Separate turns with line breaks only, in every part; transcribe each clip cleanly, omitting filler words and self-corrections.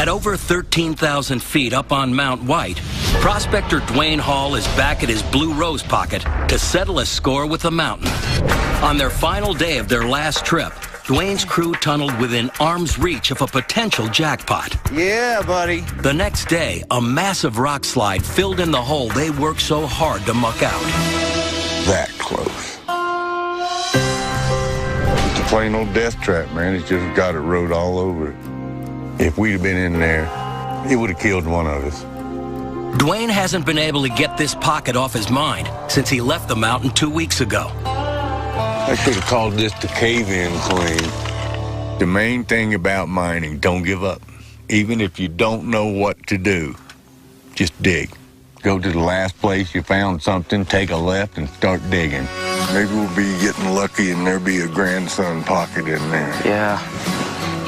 At over 13,000 feet up on Mount White, prospector Dwayne Hall is back at his blue rose pocket to settle a score with the mountain. On their final day of their last trip, Dwayne's crew tunneled within arm's reach of a potential jackpot.
Yeah, buddy.
The next day, a massive rock slide filled in the hole they worked so hard to muck out.
That close. It's a plain old death trap, man. It's just got it wrote all over it. If we'd have been in there, it would have killed one of us.
Dwayne hasn't been able to get this pocket off his mind since he left the mountain 2 weeks ago.
I should have called this the cave-in claim. The main thing about mining, don't give up. Even if you don't know what to do, just dig. Go to the last place you found something, take a left, and start digging. Maybe we'll be getting lucky and there'll be a grandson pocket in there.
Yeah.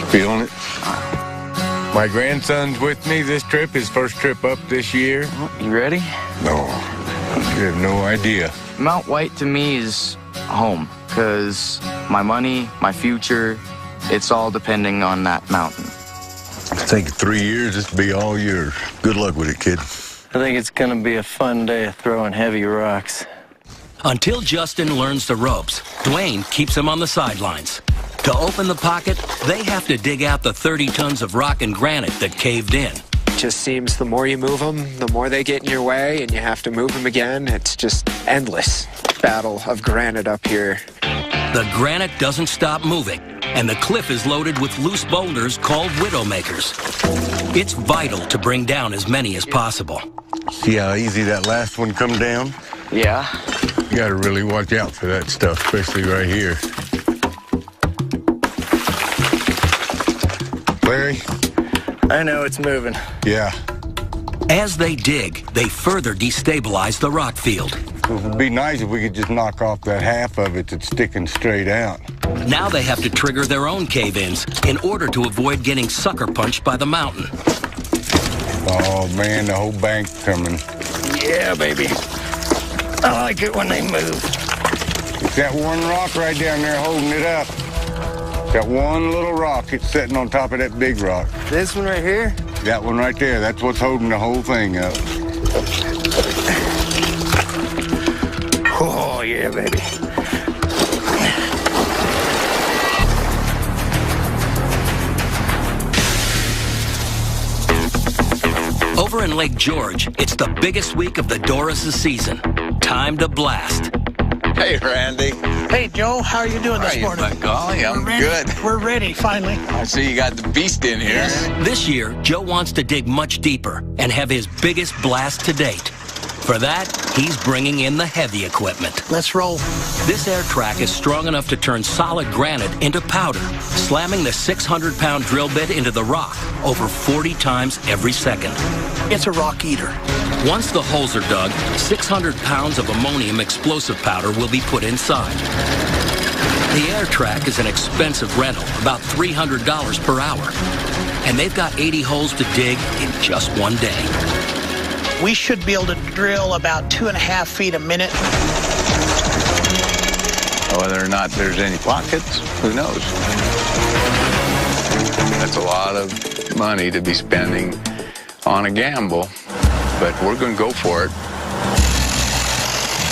Feeling it? My grandson's with me this trip, his first trip up this year.
You ready?
No, you have no idea.
Mount White to me is home, because my money, my future, it's all depending on that mountain.
I think in 3 years, this will be all yours. Good luck with it, kid.
I think it's gonna be a fun day of throwing heavy rocks.
Until Justin learns the ropes, Dwayne keeps him on the sidelines. To open the pocket, they have to dig out the 30 tons of rock and granite that caved in.
Just seems the more you move them, the more they get in your way, and you have to move them again. It's just endless battle of granite up here.
The granite doesn't stop moving, and the cliff is loaded with loose boulders called widowmakers. It's vital to bring down as many as possible.
See how easy that last one come down?
Yeah.
You gotta really watch out for that stuff, especially right here. Larry?
I know it's moving.
Yeah.
As they dig, they further destabilize the rock field.
It would be nice if we could just knock off that half of it that's sticking straight out.
Now they have to trigger their own cave-ins in order to avoid getting sucker punched by the mountain.
Oh, man, the whole bank's coming.
Yeah, baby. I like it when they move.
It's that one rock right down there holding it up. That one little rock, it's sitting on top of that big rock.
This one right here?
That one right there, that's what's holding the whole thing up.
Oh, yeah, baby.
Over in Lake George, it's the biggest week of the Doris' season. Time to blast.
Hey, Randy.
Hey, Joe, how are you doing this morning?
By golly, I'm good.
We're ready, finally.
I see you got the beast in here.
This year, Joe wants to dig much deeper and have his biggest blast to date. For that, he's bringing in the heavy equipment.
Let's roll.
This air track is strong enough to turn solid granite into powder, slamming the 600-pound drill bit into the rock over 40 times every second.
It's a rock eater.
Once the holes are dug, 600 pounds of ammonium explosive powder will be put inside. The air track is an expensive rental, about $300 per hour. And they've got 80 holes to dig in just one day.
We should be able to drill about 2.5 feet a minute.
Whether or not there's any pockets, who knows? That's a lot of money to be spending on a gamble, but we're going to go for it.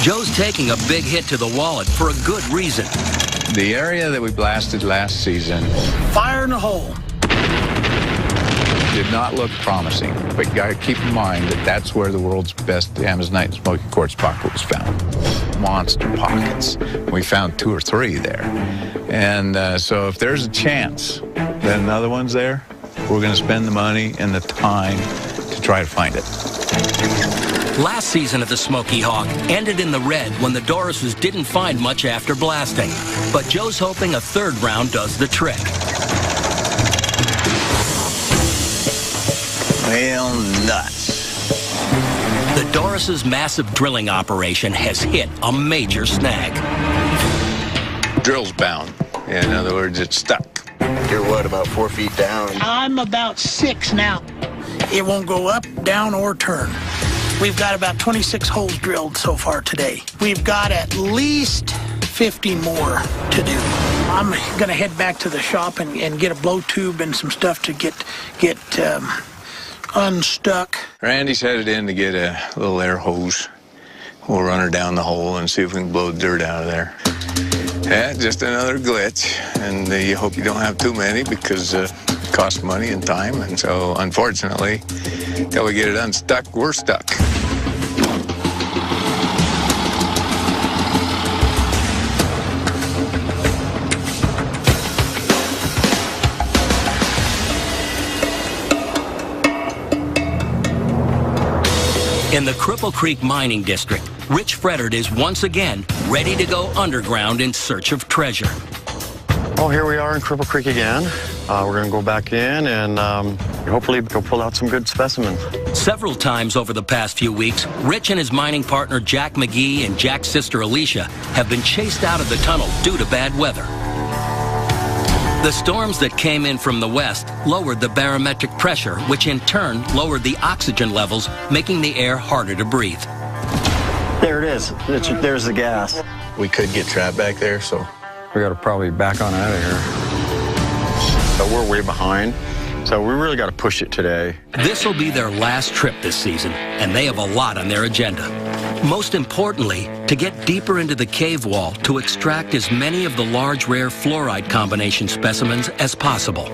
Joe's taking a big hit to the wallet for a good reason.
The area that we blasted last season
Fire in the hole.
did not look promising, but you got to keep in mind that that's where the world's best amazonite and smoky quartz pocket was found. Monster pockets. We found 2 or 3 there. And so if there's a chance that another one's there, we're going to spend the money and the time to try to find it.
Last season at the Smoky Hawk ended in the red when the Dorises didn't find much after blasting. But Joe's hoping a third round does the trick.
Well, nuts.
The Doris' massive drilling operation has hit a major snag.
Drill's bound. In other words, it's stuck.
You're what, about 4 feet down?
I'm about 6 now. It won't go up, down, or turn. We've got about 26 holes drilled so far today. We've got at least 50 more to do. I'm gonna head back to the shop and get a blow tube and some stuff to get unstuck.
Randy's headed in to get a little air hose. We'll run her down the hole and see if we can blow the dirt out of there. Yeah, just another glitch, and you hope you don't have too many because it costs money and time, and so unfortunately, until we get it unstuck, we're stuck.
In the Cripple Creek Mining District, Rich Fredert is once again ready to go underground in search of treasure.
Well, here we are in Cripple Creek again. We're going to go back in and hopefully go pull out some good specimens.
Several times over the past few weeks, Rich and his mining partner Jack McGee and Jack's sister Alicia have been chased out of the tunnel due to bad weather. The storms that came in from the west lowered the barometric pressure, which in turn lowered the oxygen levels, making the air harder to breathe.
There it is. There's the gas.
We could get trapped back there, so
We got to probably back on out of here. So we're way behind, so we really got to push it today.
This will be their last trip this season, and they have a lot on their agenda. Most importantly, to get deeper into the cave wall to extract as many of the large rare fluoride combination specimens as possible.
To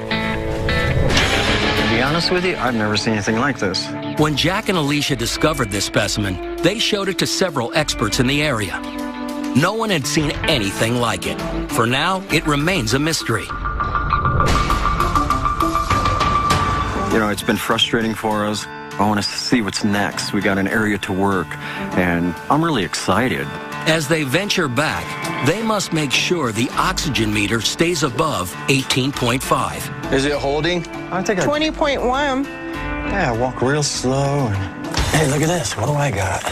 be honest with you, I've never seen anything like this.
When Jack and Alicia discovered this specimen, they showed it to several experts in the area. No one had seen anything like it. For now, it remains a mystery.
You know, it's been frustrating for us. I want to see what's next. We got an area to work, and I'm really excited.
As they venture back, they must make sure the oxygen meter stays above 18.5.
Is it holding?
I think
20.1.
Yeah, walk real slow. Hey, look at this. What do I got?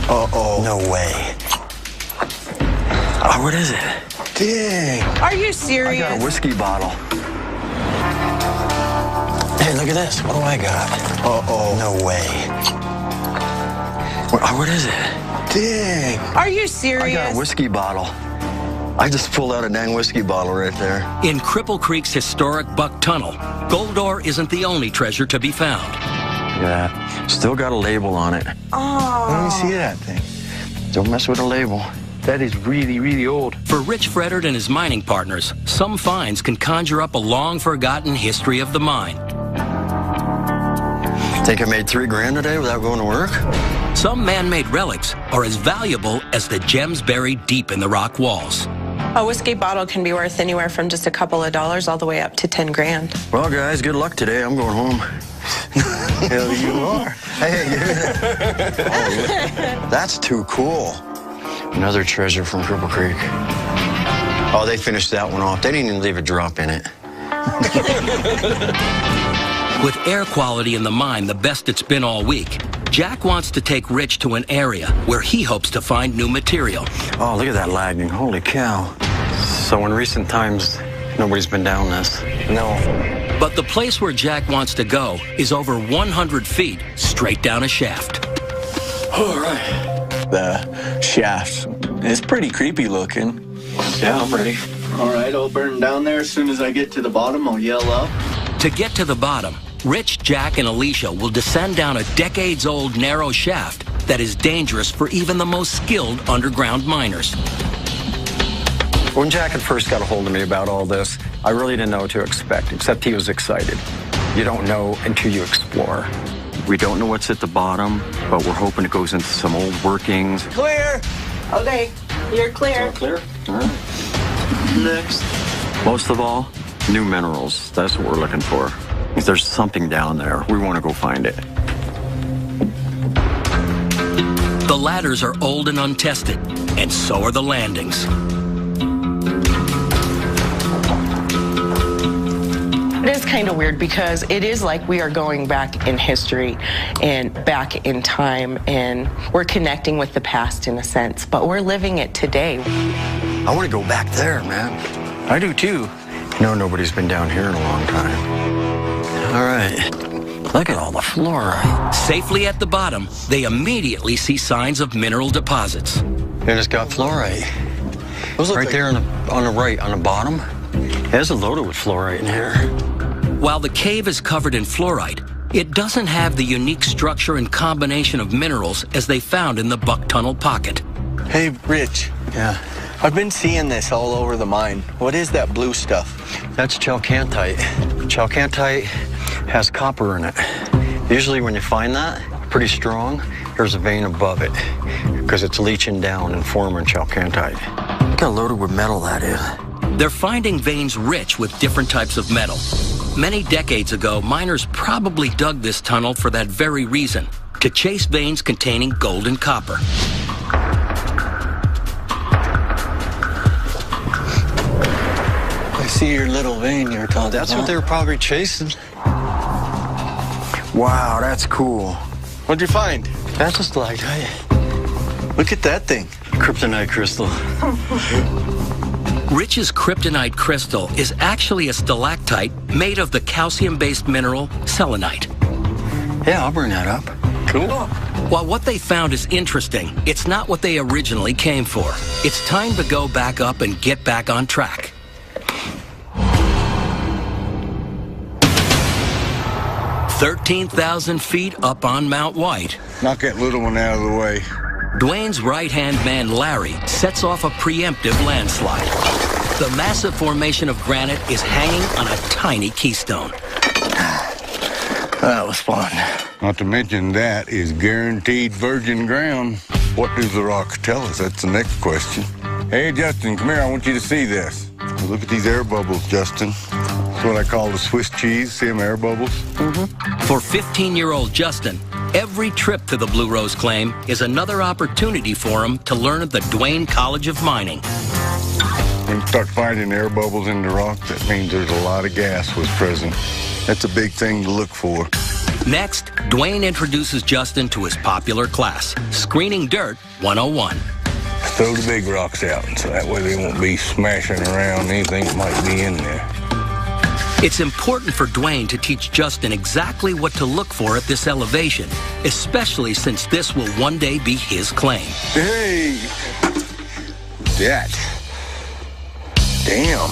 Uh-oh. No way. Oh, what is it? Dang.
Are you serious?
I got a whiskey bottle. Hey, look at this. What do I got? Uh-oh. No way. What is it? Dang.
Are you serious?
I got a whiskey bottle. I just pulled out a dang whiskey bottle right there.
In Cripple Creek's historic Buck Tunnel, gold ore isn't the only treasure to be found.
Yeah, still got a label on it.
Oh.
Let me see that thing. Don't mess with the label. That is really, really old.
For Rich Fredert and his mining partners, some finds can conjure up a long-forgotten history of the mine.
Think I made $3 grand today without going to work?
Some man-made relics are as valuable as the gems buried deep in the rock walls.
A whiskey bottle can be worth anywhere from just a couple of dollars all the way up to 10 grand.
Well, guys, good luck today. I'm going home. Hell, you are. Hey, that's too cool. Another treasure from Cripple Creek. Oh, they finished that one off. They didn't even leave a drop in it.
With air quality in the mine the best it's been all week, Jack wants to take Rich to an area where he hopes to find new material.
Oh, look at that lagging. Holy cow. So in recent times, nobody's been down this. No.
But the place where Jack wants to go is over 100 feet straight down a shaft.
All right. The shaft is pretty creepy looking.
Yeah, I'm ready.
All right, I'll burn down there. As soon as I get to the bottom, I'll yell up.
To get to the bottom, Rich, Jack, and Alicia will descend down a decades-old narrow shaft that is dangerous for even the most skilled underground miners.
When Jack had first got a hold of me about all this, I really didn't know what to expect, except he was excited. You don't know until you explore. We don't know what's at the bottom, but we're hoping it goes into some old workings.
Clear.
Okay, you're clear.
Clear. All right. Next.
Most of all, new minerals. That's what we're looking for. If there's something down there, we want to go find it.
The ladders are old and untested, and so are the landings.
It is kind of weird because it is like we are going back in history and back in time, and we're connecting with the past in a sense, but we're living it today.
I want to go back there, man. I do too. You know, nobody's been down here in a long time. All right. Look at all the fluorite.
Safely at the bottom, they immediately see signs of mineral deposits.
And it's got fluorite. Right there on the right, on the bottom. There's a loaded with fluorite in here.
While the cave is covered in fluorite, it doesn't have the unique structure and combination of minerals as they found in the Buck Tunnel pocket.
Hey, Rich.
Yeah.
I've been seeing this all over the mine. What is that blue stuff?
That's chalcantite. Chalcantite has copper in it. Usually when you find that, pretty strong, there's a vein above it because it's leaching down and forming chalcantite. Look how loaded with metal that is.
They're finding veins rich with different types of metal. Many decades ago, miners probably dug this tunnel for that very reason, to chase veins containing gold and copper.
I see your little vein you were talking about.
That's what they were probably chasing. Wow, that's cool.
What'd you find?
That's a stalactite.
Look at that thing.
Kryptonite crystal.
Rich's kryptonite crystal is actually a stalactite made of the calcium-based mineral selenite.
Yeah, I'll bring that up.
Cool.
While what they found is interesting, it's not what they originally came for. It's time to go back up and get back on track. "13,000 feet up on Mount White."
Knock that little one out of the way.
Dwayne's right-hand man, Larry, sets off a preemptive landslide. The massive formation of granite is hanging on a tiny keystone.
That was fun.
Not to mention that is guaranteed virgin ground. What does the rock tell us? That's the next question. Hey, Justin, come here. I want you to see this. Look at these air bubbles, Justin. That's what I call the Swiss cheese. See them air bubbles?
For 15-year-old Justin, every trip to the Blue Rose Claim is another opportunity for him to learn at the Dwayne College of Mining.
When you start finding air bubbles in the rock, that means there's a lot of gas was present. That's a big thing to look for.
Next, Dwayne introduces Justin to his popular class, Screening Dirt 101.
Throw the big rocks out, so that way they won't be smashing around anything that might be in there.
It's important for Dwayne to teach Justin exactly what to look for at this elevation, especially since this will one day be his claim.
Hey! That. Damn.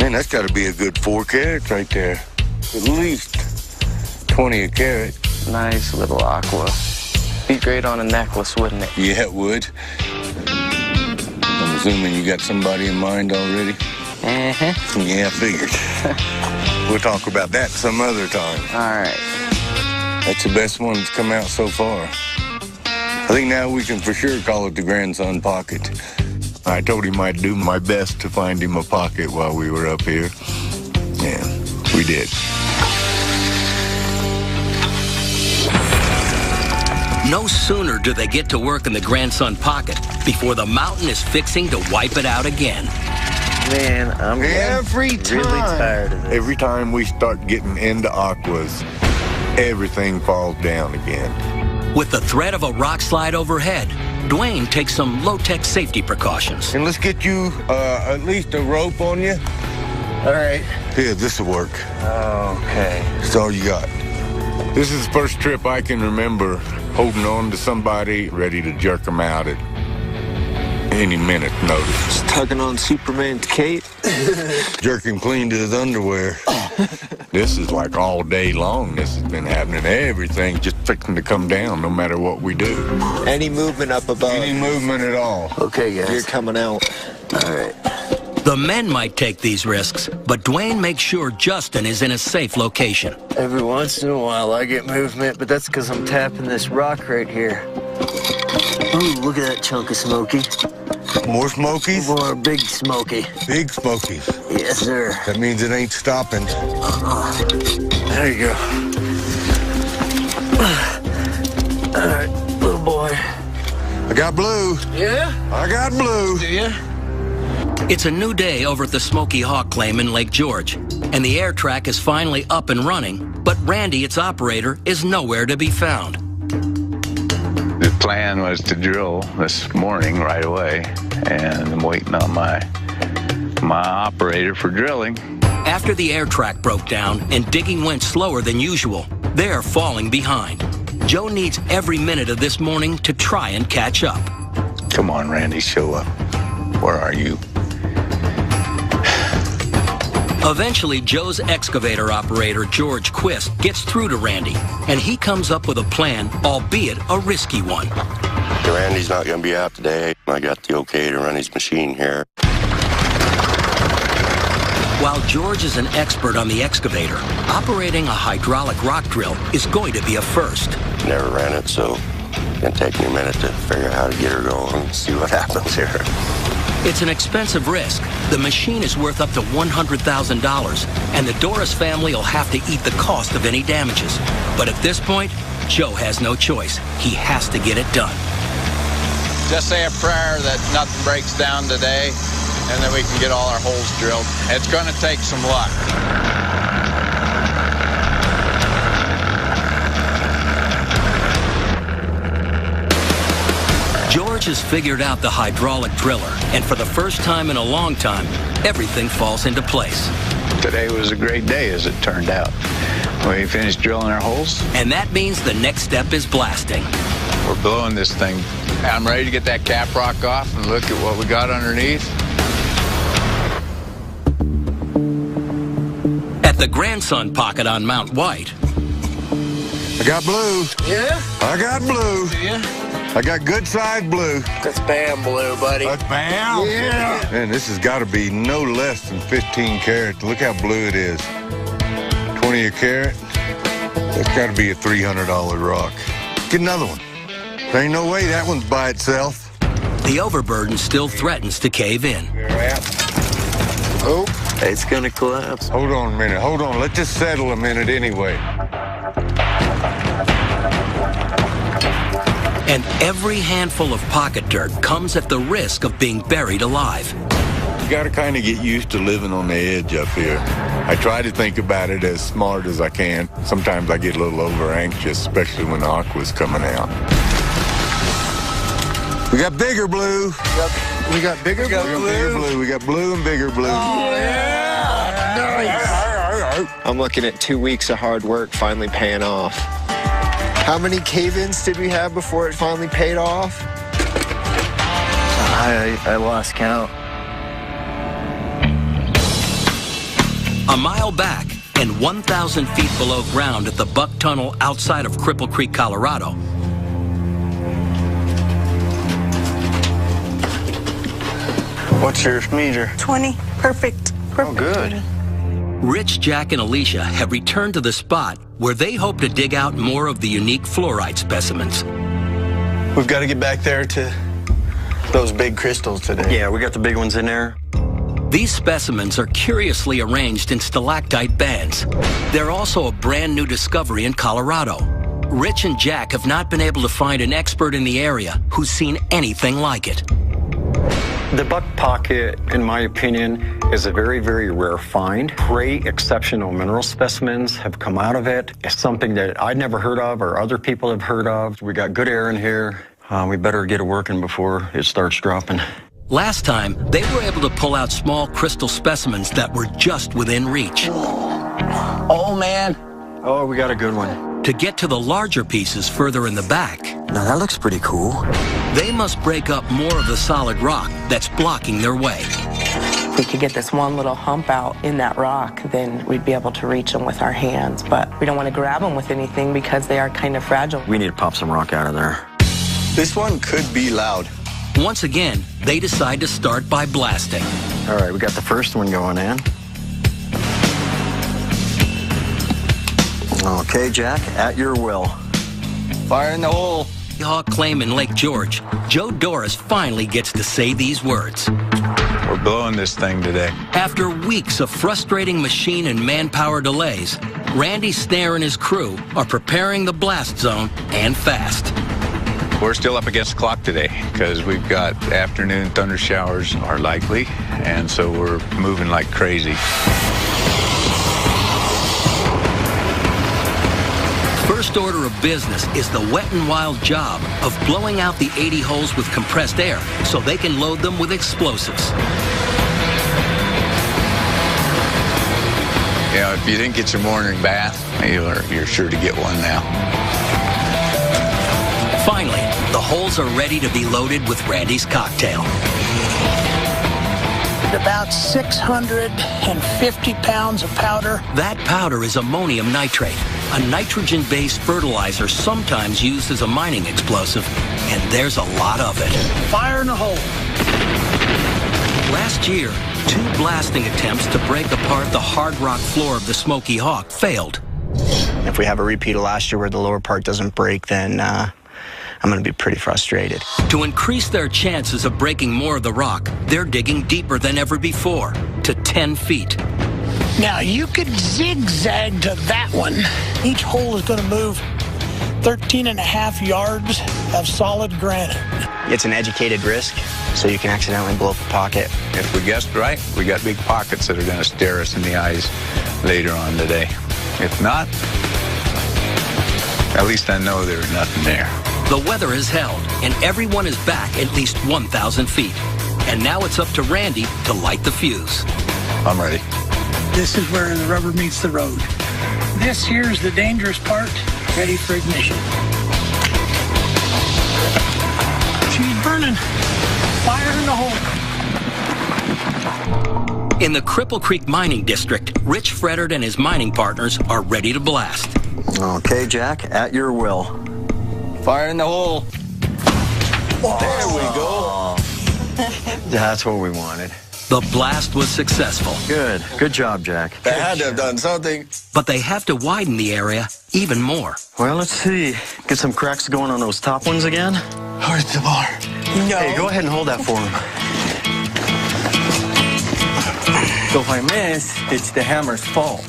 Man, that's got to be a good 4 carats right there. At least 20 a carat.
Nice little aqua. Be great on a necklace, wouldn't it?
Yeah, it would. I'm assuming you got somebody in mind already?
Uh-huh.
Yeah, I figured. We'll talk about that some other time.
All right.
That's the best one that's come out so far. I think now we can for sure call it the grandson pocket. I told him I'd do my best to find him a pocket while we were up here. Yeah, we did.
No sooner do they get to work in the grandson pocket before the mountain is fixing to wipe it out again.
Man, I'm really tired of this.
Every time we start getting into aquas, everything falls down again.
With the threat of a rock slide overhead, Dwayne takes some low-tech safety precautions.
And let's get you at least a rope on you.
All right.
Here, this will work.
Okay.
That's all you got. This is the first trip I can remember holding on to somebody, ready to jerk them out at any minute notice.
Just tugging on Superman's cape.
Jerk him clean to his underwear. This is like all day long. This has been happening. Everything's just fixing to come down no matter what we do.
Any movement up above?
Any movement at all.
Okay, guys. You're coming out. All right.
The men might take these risks, but Dwayne makes sure Justin is in a safe location.
Every once in a while I get movement, but that's because I'm tapping this rock right here. Ooh, look at that chunk of smoky.
More smokies?
More big smoky.
Big smokies.
Yes, sir.
That means it ain't stopping.
There you go. All right, little boy.
I got blue.
Yeah?
I got blue.
Do you?
It's a new day over at the Smoky Hawk Claim in Lake George, and the air track is finally up and running, but Randy, its operator, is nowhere to be found.
The plan was to drill this morning right away, and I'm waiting on my operator for drilling.
After the air track broke down and digging went slower than usual, they're falling behind. Joe needs every minute of this morning to try and catch up.
Come on, Randy, show up. Where are you?
Eventually, Joe's excavator operator, George Quist, gets through to Randy, and he comes up with a plan, albeit a risky one.
Randy's not going to be out today. I got the okay to run his machine here.
While George is an expert on the excavator, operating a hydraulic rock drill is going to be a first.
Never ran it, so it's going to take me a minute to figure out how to get her going and see what happens here.
It's an expensive risk. The machine is worth up to $100,000, and the Doris family will have to eat the cost of any damages. But at this point, Joe has no choice. He has to get it done.
Just say a prayer that nothing breaks down today, and then we can get all our holes drilled. It's going to take some luck.
George has figured out the hydraulic driller, and for the first time in a long time, everything falls into place.
Today was a great day, as it turned out. We finished drilling our holes.
And that means the next step is blasting.
We're blowing this thing. I'm ready to get that cap rock off and look at what we got underneath.
At the grandson pocket on Mount White.
I got blue.
Yeah?
I got blue.
Yeah?
I got good side blue.
That's Bam blue, buddy.
That's Bam?
Yeah.
Man, this has got to be no less than 15 carats. Look how blue it is. 20 a carat. That's got to be a $300 rock. Get another one. There ain't no way that one's by itself.
The overburden still threatens to cave in.
Oh, it's gonna collapse.
Hold on a minute. Hold on. Let this settle a minute anyway.
And every handful of pocket dirt comes at the risk of being buried alive.
You got to kind of get used to living on the edge up here. I try to think about it as smart as I can. Sometimes I get a little over anxious, especially when the aqua's coming out. We got bigger blue.
We got bigger blue?
We got blue and bigger blue.
Oh, yeah. Nice.
I'm looking at 2 weeks of hard work finally paying off. How many cave-ins did we have before it finally paid off?
I lost count.
A mile back and 1,000 feet below ground at the Buck Tunnel outside of Cripple Creek, Colorado.
What's your meter?
20. Perfect.
Oh, good.
Rich, Jack, and Alicia have returned to the spot where they hope to dig out more of the unique fluorite specimens.
We've got to get back there to those big crystals today.
Yeah, we got the big ones in there.
These specimens are curiously arranged in stalactite bands. They're also a brand new discovery in Colorado. Rich and Jack have not been able to find an expert in the area who's seen anything like it.
The Buck Pocket, in my opinion, is a very, very rare find. Great, exceptional mineral specimens have come out of it. It's something that I'd never heard of or other people have heard of. We got good air in here. We better get it working before it starts dropping.
Last time, they were able to pull out small crystal specimens that were just within reach.
Oh, man.
Oh, we got a good one.
To get to the larger pieces further in the back,
Now, that looks pretty cool.
they must break up more of the solid rock that's blocking their way.
If we could get this one little hump out in that rock, then we'd be able to reach them with our hands. But we don't want to grab them with anything because they are kind of fragile.
We need to pop some rock out of there.
This one could be loud.
Once again, they decide to start by blasting.
All right, we got the first one going in. Okay, Jack, at your will.
Fire in the hole.
Hawk Claim in Lake George, Joe Doris finally gets to say these words.
We're blowing this thing today.
After weeks of frustrating machine and manpower delays, Randy Snare and his crew are preparing the blast zone and fast.
We're still up against the clock today because we've got afternoon thunder showers are likely, and so we're moving like crazy.
First order of business is the wet and wild job of blowing out the 80 holes with compressed air so they can load them with explosives.
You know, if you didn't get your morning bath, you're sure to get one now.
Finally, the holes are ready to be loaded with Randy's cocktail.
About 650 pounds of powder.
That powder is ammonium nitrate, a nitrogen-based fertilizer sometimes used as a mining explosive, and there's a lot of it.
Fire in the hole.
Last year, 2 blasting attempts to break apart the hard rock floor of the Smoky Hawk failed.
If we have a repeat of last year where the lower part doesn't break, then I'm going to be pretty frustrated.
To increase their chances of breaking more of the rock, they're digging deeper than ever before, to 10 feet.
Now, you could zigzag to that one. Each hole is going to move 13.5 yards of solid granite.
It's an educated risk, so you can accidentally blow up a pocket.
If we guessed right, we got big pockets that are going to stare us in the eyes later on today. If not, at least I know there's nothing there.
The weather has held, and everyone is back at least 1,000 feet. And now it's up to Randy to light the fuse.
I'm ready.
This is where the rubber meets the road. This here's the dangerous part, ready for ignition. She's burning. Fire in the hole.
In the Cripple Creek Mining District, Rich Freddard and his mining partners are ready to blast.
Okay, Jack, at your will.
Fire in the hole.
There we go. That's what we wanted.
The blast was successful.
Good. Good job, Jack.
They had to have done something.
But they have to widen the area even more.
Well, let's see. Get some cracks going on those top ones again.
Where's the bar?
No. Hey, go ahead and hold that for him.
So if I miss, it's the hammer's fault.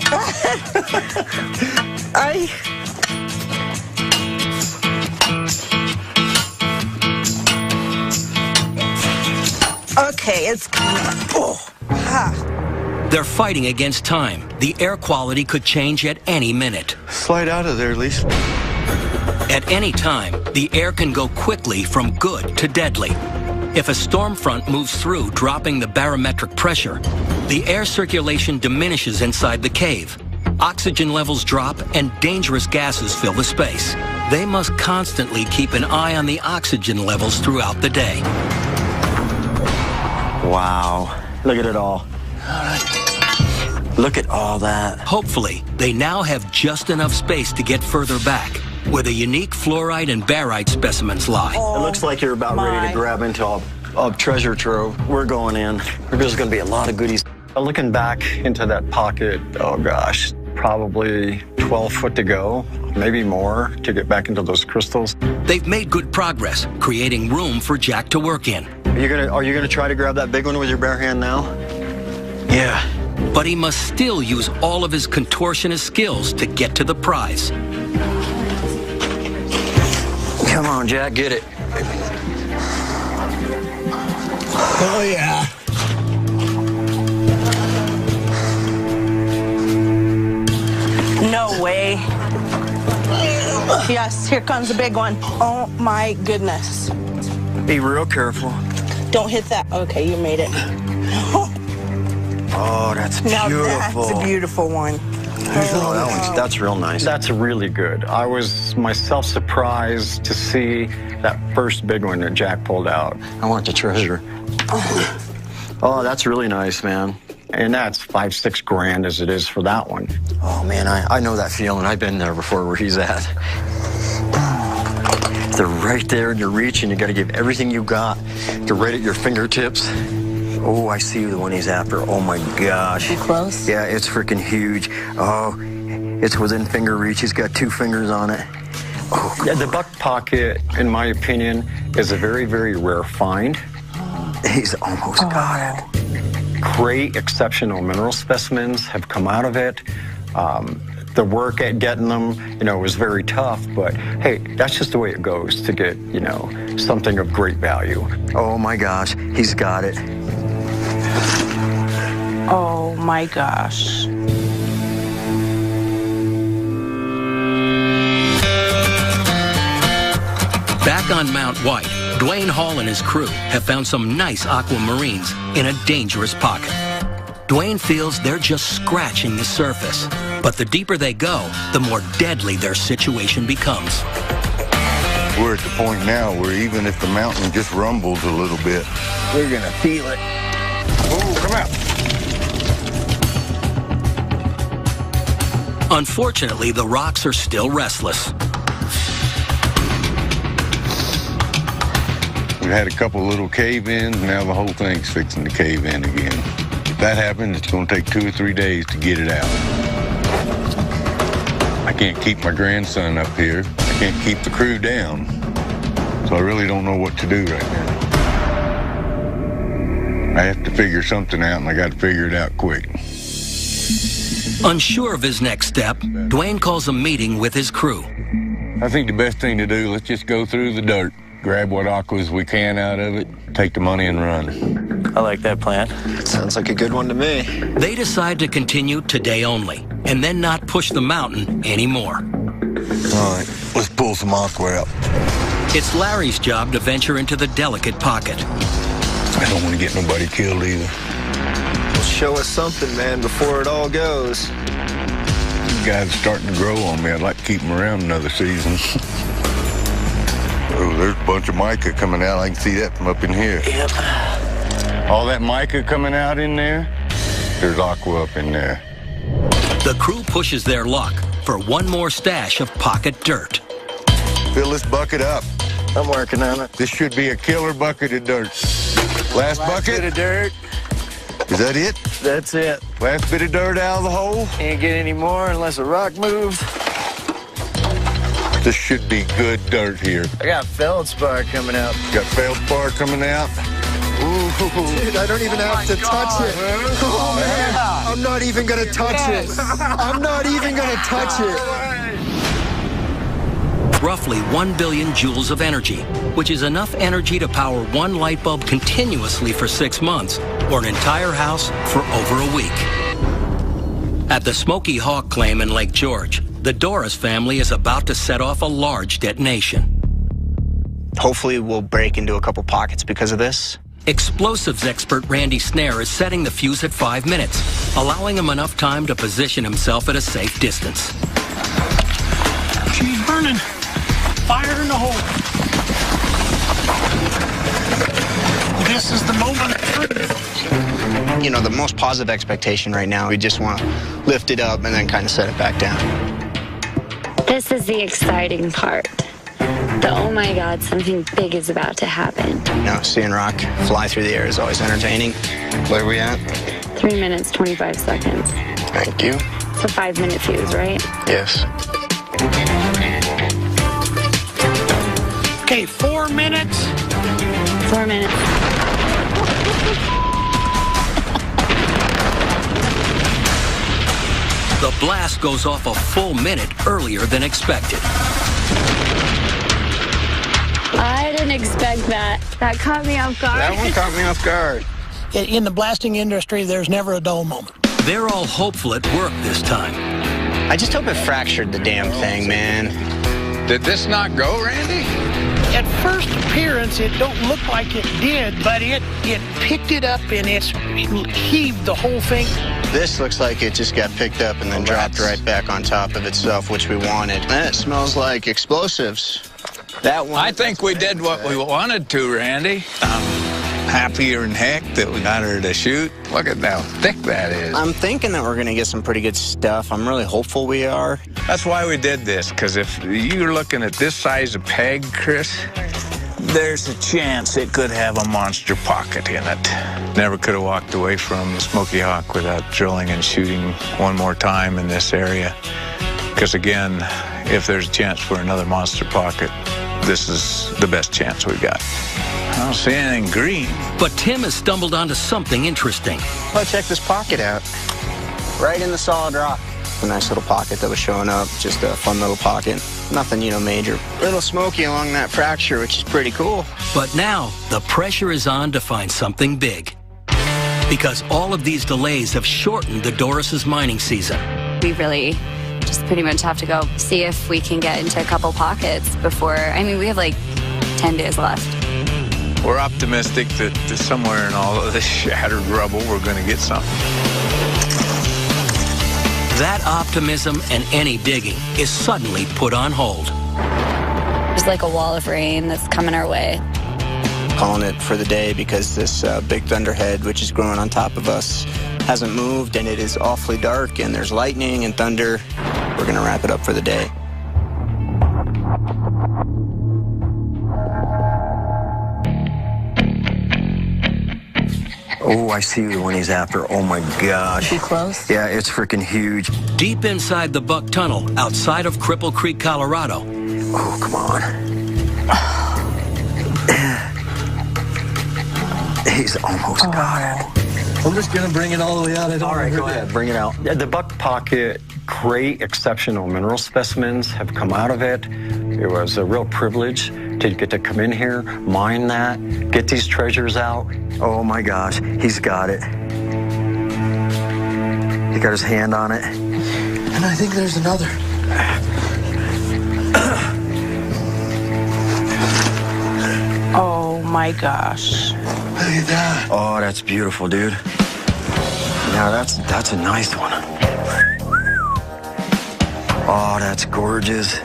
Okay, it's... Oh. Ha.
They're fighting against time. The air quality could change at any minute.
Slide out of there, at least.
At any time, the air can go quickly from good to deadly. If a storm front moves through, dropping the barometric pressure, the air circulation diminishes inside the cave. Oxygen levels drop and dangerous gases fill the space. They must constantly keep an eye on the oxygen levels throughout the day.
Wow. Look at it all. Look at all that.
Hopefully, they now have just enough space to get further back, where the unique fluorite and barite specimens lie.
It looks like you're about ready to grab into a treasure trove. We're going in. There's going to be a lot of goodies. Looking back into that pocket, oh gosh, probably 12 foot to go, maybe more, to get back into those crystals.
They've made good progress, creating room for Jack to work in.
Are you gonna try to grab that big one with your bare hand now? Yeah.
But he must still use all of his contortionist skills to get to the prize.
Come on, Jack, get it.
Oh, yeah.
No way. Yes, here comes the big one. Oh, my goodness.
Be real careful.
Don't hit that. Okay, you made it.
Oh, that's
now
beautiful.
That's a beautiful one.
Oh, that's real nice. That's really good. I was myself surprised to see that first big one that Jack pulled out. I want the treasure. Oh, that's really nice, man. And that's 5-6 grand as it is for that one. Oh, man, I know that feeling. I've been there before where he's at. They're right there in your reach, and you got to give everything you got to right at your fingertips. Oh, I see the one he's after. Oh, my gosh.
Too close?
Yeah, it's freaking huge. Oh, it's within finger reach. He's got 2 fingers on it. Oh, yeah, the buck pocket, in my opinion, is a very, very rare find. He's almost got it. Great, exceptional mineral specimens have come out of it. The work at getting them, was very tough, but hey, that's just the way it goes to get, something of great value. Oh my gosh, he's got it.
Oh my gosh.
Back on Mount White, Dwayne Hall and his crew have found some nice aquamarines in a dangerous pocket. Dwayne feels they're just scratching the surface, but the deeper they go, the more deadly their situation becomes.
We're at the point now where even if the mountain just rumbles a little bit, we're gonna feel it. Oh, come out.
Unfortunately, the rocks are still restless.
We had a couple little cave-ins, now the whole thing's fixing to cave in again. If that happens, it's gonna take 2 or 3 days to get it out. I can't keep my grandson up here. I can't keep the crew down. So I really don't know what to do right now. I have to figure something out, and I got to figure it out quick.
Unsure of his next step, Dwayne calls a meeting with his crew.
I think the best thing to do, let's just go through the dirt, grab what aquas we can out of it, take the money and run.
I like that plan.
Sounds like a good one to me.
They decide to continue today only, and then not push the mountain anymore.
All right, let's pull some aqua out.
It's Larry's job to venture into the delicate pocket.
I don't want to get nobody killed either.
Well, show us something, man, before it all goes.
These guys are starting to grow on me. I'd like to keep them around another season. Oh, there's a bunch of mica coming out. I can see that from up in here.
Yep.
All that mica coming out in there, there's aqua up in there.
The crew pushes their luck for one more stash of pocket dirt.
Fill this bucket up.
I'm working on it.
This should be a killer bucket of dirt. Last bucket?
Bit of dirt.
Is that it?
That's it.
Last bit of dirt out of the hole?
Can't get any more unless a rock moves.
This should be good dirt here.
I got feldspar coming out.
Got feldspar coming out.
Ooh. Dude, I don't even have to touch it. Oh, man. I'm not even going to touch it. I'm not even going to touch it.
Roughly 1 billion joules of energy, which is enough energy to power one light bulb continuously for 6 months, or an entire house for over a week. At the Smoky Hawk claim in Lake George, the Doris family is about to set off a large detonation.
Hopefully we'll break into a couple pockets because of this.
Explosives expert Randy Snare is setting the fuse at 5 minutes, allowing him enough time to position himself at a safe distance.
She's burning. Fire in the hole. This is the moment of truth.
You know, the most positive expectation right now, we just want to lift it up and then kind of set it back down.
This is the exciting part. The oh my God, something big is about to happen.
You know, seeing rock fly through the air is always entertaining. Where are we at?
3 minutes, 25 seconds.
Thank you.
It's a 5-minute fuse, right?
Yes.
Okay, 4 minutes.
4 minutes.
The blast goes off a full minute earlier than expected.
I didn't expect that. That caught me off guard.
That one caught me off guard.
In the blasting industry, there's never a dull moment.
They're all hopeful it worked this time.
I just hope it fractured the damn thing, man.
Did this not go, Randy?
At first appearance, it don't look like it did, but it picked it up and it heaved the whole thing.
This looks like it just got picked up and then dropped right back on top of itself, which we wanted. And it smells like explosives. That one.
I think we did what we wanted to, Randy. I'm happier than heck that we got her to shoot. Look at how thick that is.
I'm thinking that we're going to get some pretty good stuff. I'm really hopeful we are.
That's why we did this, because if you're looking at this size of peg, Chris, there's a chance it could have a monster pocket in it. Never could have walked away from the Smoky Hawk without drilling and shooting one more time in this area. Because again, if there's a chance for another monster pocket, this is the best chance we've got. I don't see anything green.
But Tim has stumbled onto something interesting.
Let's check this pocket out. Right in the solid rock. A nice little pocket that was showing up, just a fun little pocket. Nothing, you know, major. Little smoky along that fracture, which is pretty cool.
But now, the pressure is on to find something big. Because all of these delays have shortened the Doris's mining season.
We really just pretty much have to go see if we can get into a couple pockets before, I mean, we have like 10 days left.
We're optimistic that somewhere in all of this shattered rubble, we're going to get something.
That optimism and any digging is suddenly put on hold.
Just like a wall of rain that's coming our way.
Calling it for the day because this big thunderhead, which is growing on top of us, hasn't moved, and it is awfully dark, and there's lightning and thunder. We're going to wrap it up for the day.
Oh, I see the one he's after. Oh my gosh.
Too close?
Yeah, it's freaking huge.
Deep inside the Buck Tunnel, outside of Cripple Creek, Colorado.
Oh, come on. He's almost got it.
I'm just gonna bring it all the way out.
All right, go ahead, bring it out. The Buck Pocket, great exceptional mineral specimens have come out of it. It was a real privilege to get to come in here, mine that, get these treasures out. Oh my gosh, he's got it. He got his hand on it.
And I think there's another.
Oh my gosh.
Look at that.
Oh, that's beautiful, dude. Yeah, that's a nice one. Oh, that's gorgeous.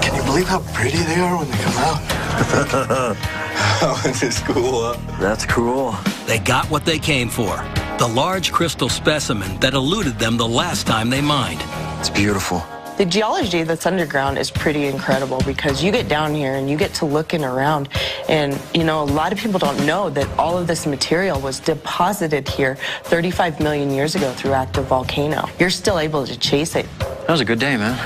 Can you believe how pretty they are when they come out? Oh, isn't this cool?
That's cool.
They got what they came for. The large crystal specimen that eluded them the last time they mined.
It's beautiful.
The geology that's underground is pretty incredible because you get down here and you get to looking around, and you know, a lot of people don't know that all of this material was deposited here 35 million years ago through active volcano. You're still able to chase it.
That was a good day, man.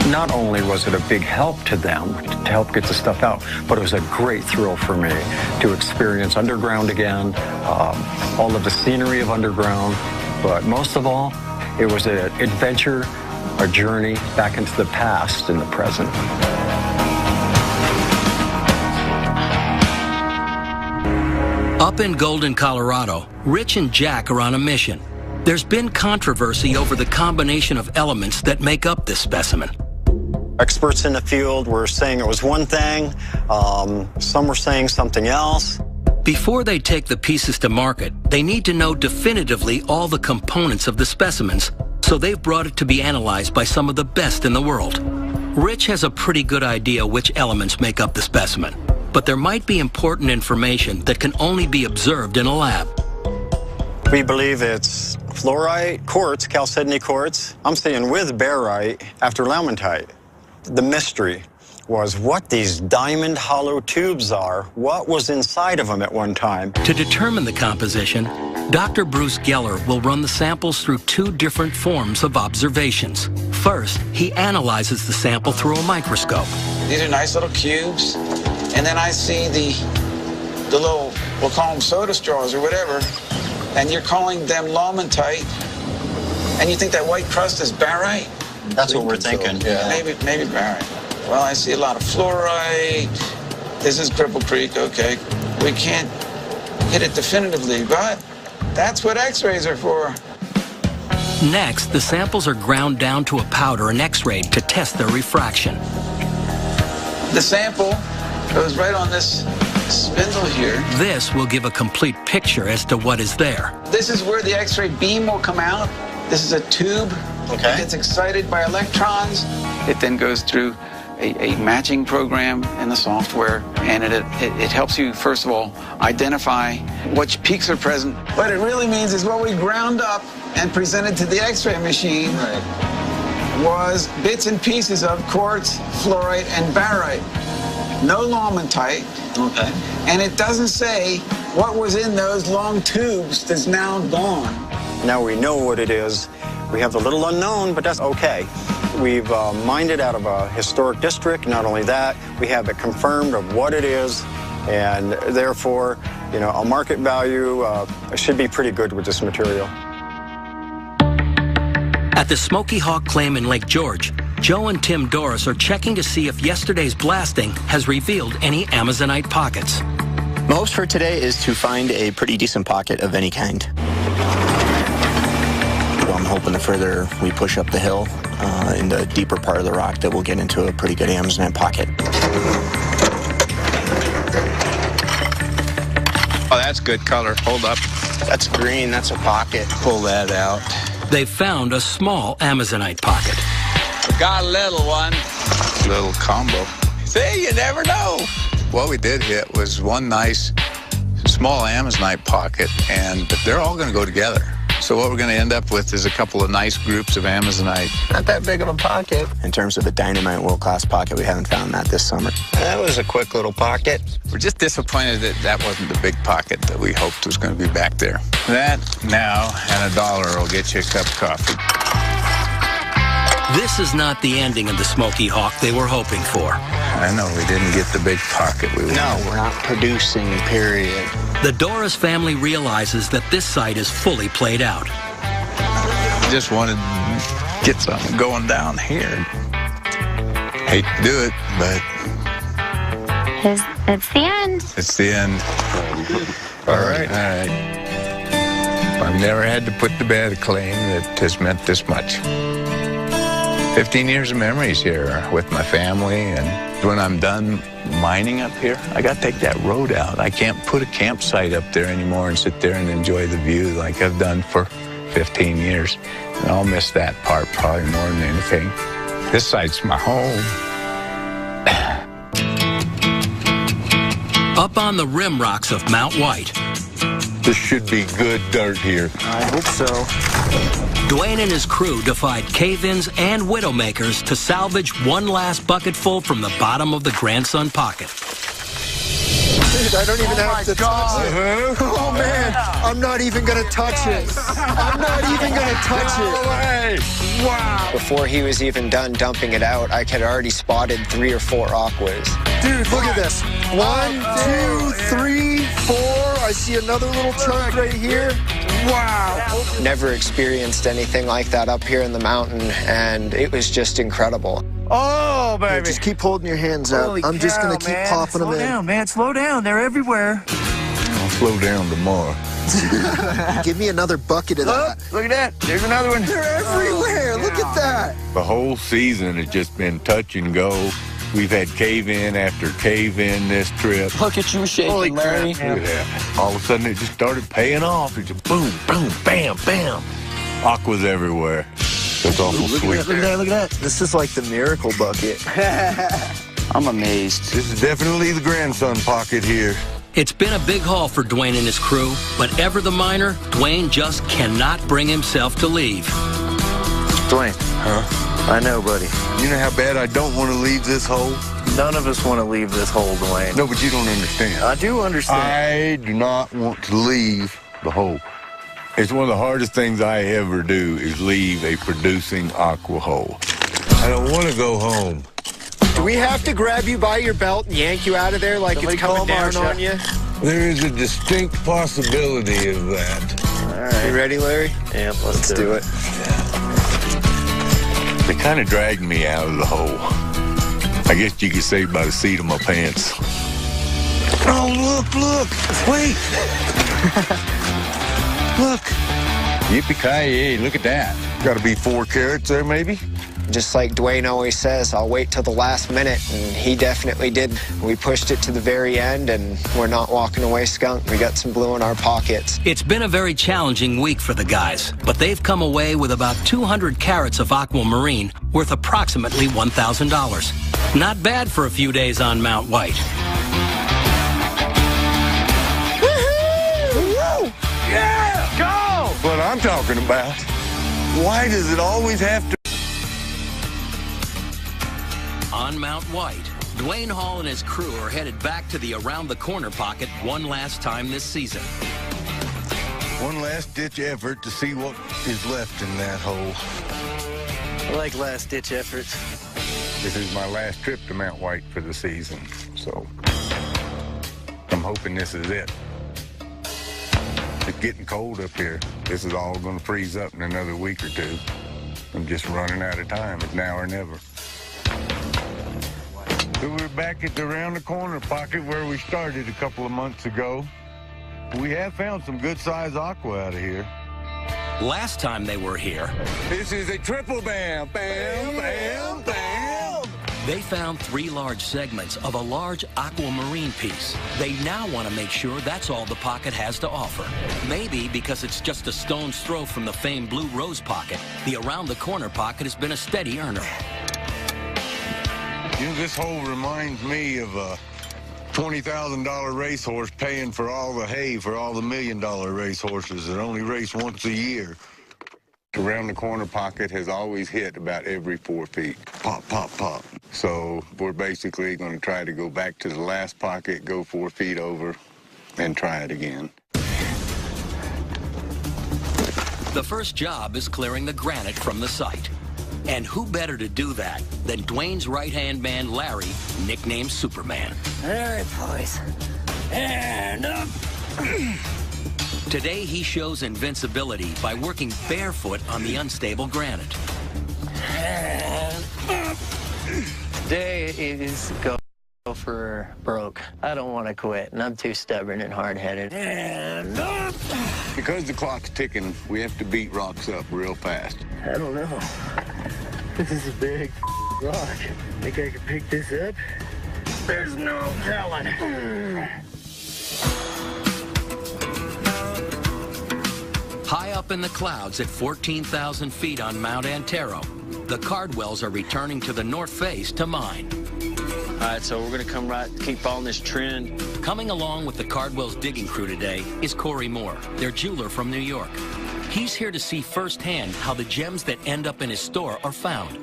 Not only was it a big help to them to help get the stuff out, but it was a great thrill for me to experience underground again, all of the scenery of underground, but most of all, it was an adventure, a journey back into the past and the present.
Up in Golden, Colorado, Rich and Jack are on a mission. There's been controversy over the combination of elements that make up this specimen.
Experts in the field were saying it was one thing, some were saying something else.
Before they take the pieces to market, they need to know definitively all the components of the specimens, so they've brought it to be analyzed by some of the best in the world. Rich has a pretty good idea which elements make up the specimen, but there might be important information that can only be observed in a lab.
We believe it's fluorite, quartz, chalcedony quartz. I'm saying with barite after lamentite. The mystery was what these diamond hollow tubes are, what was inside of them at one time.
To determine the composition, Dr. Bruce Geller will run the samples through two different forms of observations. First, he analyzes the sample through a microscope.
These are nice little cubes, and then I see the little, we'll call them soda straws or whatever, and you're calling them lamentite, and you think that white crust is barite?
That's what we're thinking.
So, yeah. Maybe barite. Well, I see a lot of fluorite. This is Cripple Creek, okay. We can't hit it definitively, but that's what X-rays are for.
Next, the samples are ground down to a powder and X-rayed to test their refraction.
The sample goes right on this spindle here.
This will give a complete picture as to what is there.
This is where the X-ray beam will come out. This is a tube.
Okay.
It gets excited by electrons. It then goes through a matching program in the software, and it helps you, first of all, identify which peaks are present. What it really means is what we ground up and presented to the X-ray machine was bits and pieces of quartz, fluorite, and barite. No lamentite. Okay. And it doesn't say what was in those long tubes that's now gone.
Now we know what it is. We have the little unknown, but that's okay. We've mined it out of a historic district. Not only that, we have it confirmed of what it is, and therefore, you know, a market value should be pretty good with this material.
At the Smoky Hawk claim in Lake George, Joe and Tim Doris are checking to see if yesterday's blasting has revealed any Amazonite pockets.
My hopes for today is to find a pretty decent pocket of any kind. I'm hoping the further we push up the hill in the deeper part of the rock that we'll get into a pretty good Amazonite pocket.
Oh, that's good color. Hold up.
That's green. That's a pocket.
Pull that out.
They found a small Amazonite pocket.
Got a little one.
Little combo.
See, you never know.
What we did hit was one nice small Amazonite pocket, and they're all going to go together. So what we're going to end up with is a couple of nice groups of Amazonite.
Not that big of a pocket. In terms of a dynamite world-class pocket, we haven't found that this summer. That was a quick little pocket.
We're just disappointed that that wasn't the big pocket that we hoped was going to be back there. That now and $1 will get you a cup of coffee.
This is not the ending of the Smoky Hawk they were hoping for.
I know we didn't get the big pocket we wanted.
No, we're not producing, period.
The Doris family realizes that this site is fully played out.
Just wanted to get something going down here. Hate to do it, but
it's the end.
It's the end. All right. I've never had to put to bed a claim that has meant this much. 15 years of memories here with my family, and when I'm done mining up here, I got to take that road out. I can't put a campsite up there anymore and sit there and enjoy the view like I've done for 15 years. And I'll miss that part probably more than anything. This site's my home.
Up on the rim rocks of Mount White.
This should be good dirt here.
I hope so.
Dwayne and his crew defied cave-ins and widowmakers to salvage one last bucketful from the bottom of the Grandson pocket.
Dude, I don't even have to touch it. Oh, man. I'm not even going to touch it. I'm not even going to touch it.
Wow. Before he was even done dumping it out, I had already spotted 3 or 4 aquas.
Dude, look at this. 1, 2, 3, 4. I see another little chunk right here. Wow.
Never experienced anything like that up here in the mountain, and it was just incredible.
Oh, baby.
Yeah, just keep holding your hands up. I'm just going to keep popping them in.
Slow down, man. Slow down. They're everywhere.
I'll slow down tomorrow.
Give me another bucket of that.
Look at that. There's another one.
They're everywhere. Look at that.
The whole season has just been touch and go. We've had cave-in after cave-in this trip.
Look at you shaking, Larry.
Look at that. All of a sudden, it just started paying off. It just boom, boom, bam, bam. Aqua's everywhere. It's awful sweet.
Look at that, look at that. This is like the miracle bucket.
I'm amazed.
This is definitely the Grandson pocket here.
It's been a big haul for Dwayne and his crew, but ever the miner, Dwayne just cannot bring himself to leave.
Dwayne.
Huh?
I know, buddy.
You know how bad I don't want to leave this hole?
None of us want to leave this hole, Dwayne.
No, but you don't understand.
I do understand.
I do not want to leave the hole. It's one of the hardest things I ever do is leave a producing aqua hole. I don't want to go home.
Do we have to grab you by your belt and yank you out of there like it's coming down on you?
There is a distinct possibility of that.
All right. You ready, Larry?
Yeah, let's do it.
They kind of dragged me out of the hole. I guess you could say by the seat of my pants. Oh, look, wait. Look. Yippee-ki-yay, look at that. Got to be 4 carats there, maybe?
Just like Dwayne always says, I'll wait till the last minute, and he definitely did. We pushed it to the very end, and we're not walking away skunk. We got some blue in our pockets.
It's been a very challenging week for the guys, but they've come away with about 200 carats of aquamarine worth approximately $1,000. Not bad for a few days on Mount White.
Woohoo! Yeah! Go! What I'm talking about. Why does it always have to...
On Mount White, Dwayne Hall and his crew are headed back to the Around the Corner pocket one last time this season.
One last-ditch effort to see what is left in that hole.
I like last-ditch efforts.
This is my last trip to Mount White for the season, so I'm hoping this is it. It's getting cold up here. This is all going to freeze up in another week or 2. I'm just running out of time. It's now or never. So we're back at the Around the Corner pocket where we started a couple of months ago. We have found some good-sized aqua out of here.
Last time they were here,
this is a triple bam, bam, bam, bam.
They found 3 large segments of a large aquamarine piece. They now want to make sure that's all the pocket has to offer. Maybe because it's just a stone's throw from the famed blue rose pocket, the around-the-corner pocket has been a steady earner.
You know, this hole reminds me of a $20,000 racehorse paying for all the hay for all the $1 million racehorses that only race once a year. Around the corner pocket has always hit about every 4 feet. Pop, pop, pop. So we're basically going to try to go back to the last pocket, go 4 feet over, and try it again.
The first job is clearing the granite from the site. And who better to do that than Dwayne's right-hand man, Larry, nicknamed Superman.
All right, boys. And up.
Today, he shows invincibility by working barefoot on the unstable granite.
Today is go for broke. I don't want to quit, and I'm too stubborn and hard-headed. And up.
Because the clock's ticking, we have to beat rocks up real fast.
I don't know. This is a big rock. Think I can pick this up? There's no telling.
High up in the clouds at 14,000 feet on Mount Antero, the Cardwells are returning to the north face to mine.
All right, so we're going to come right, keep following this trend.
Coming along with the Cardwells digging crew today is Corey Moore, their jeweler from New York. He's here to see firsthand how the gems that end up in his store are found.